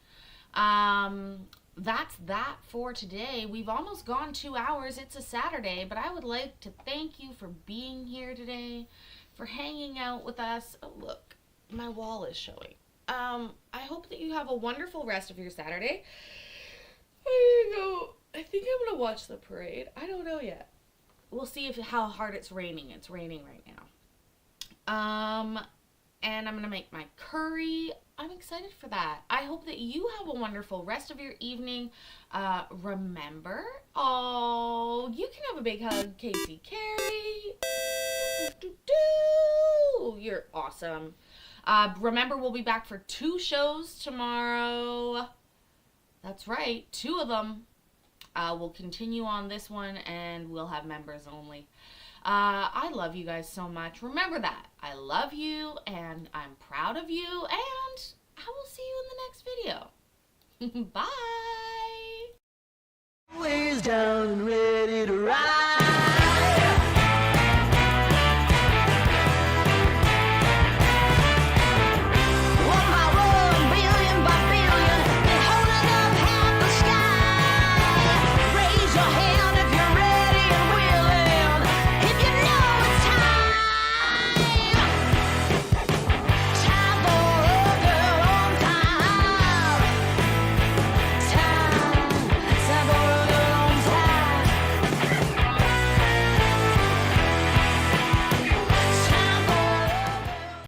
That's that for today. We've almost gone 2 hours. It's a Saturday, but I would like to thank you for being here today, for hanging out with us. Oh, look, my wall is showing. I hope that you have a wonderful rest of your Saturday. I think I'm gonna watch the parade. I don't know yet. We'll see how hard it's raining. It's raining right now. And I'm gonna make my curry. I'm excited for that. I hope that you have a wonderful rest of your evening. Remember, you can have a big hug, Casey Carey. You're awesome. Remember, we'll be back for 2 shows tomorrow. That's right, 2 of them. We'll continue on this one, and we'll have members only. I love you guys so much. Remember that. I love you, and I'm proud of you, and I will see you in the next video. Bye! Always down and ready to ride.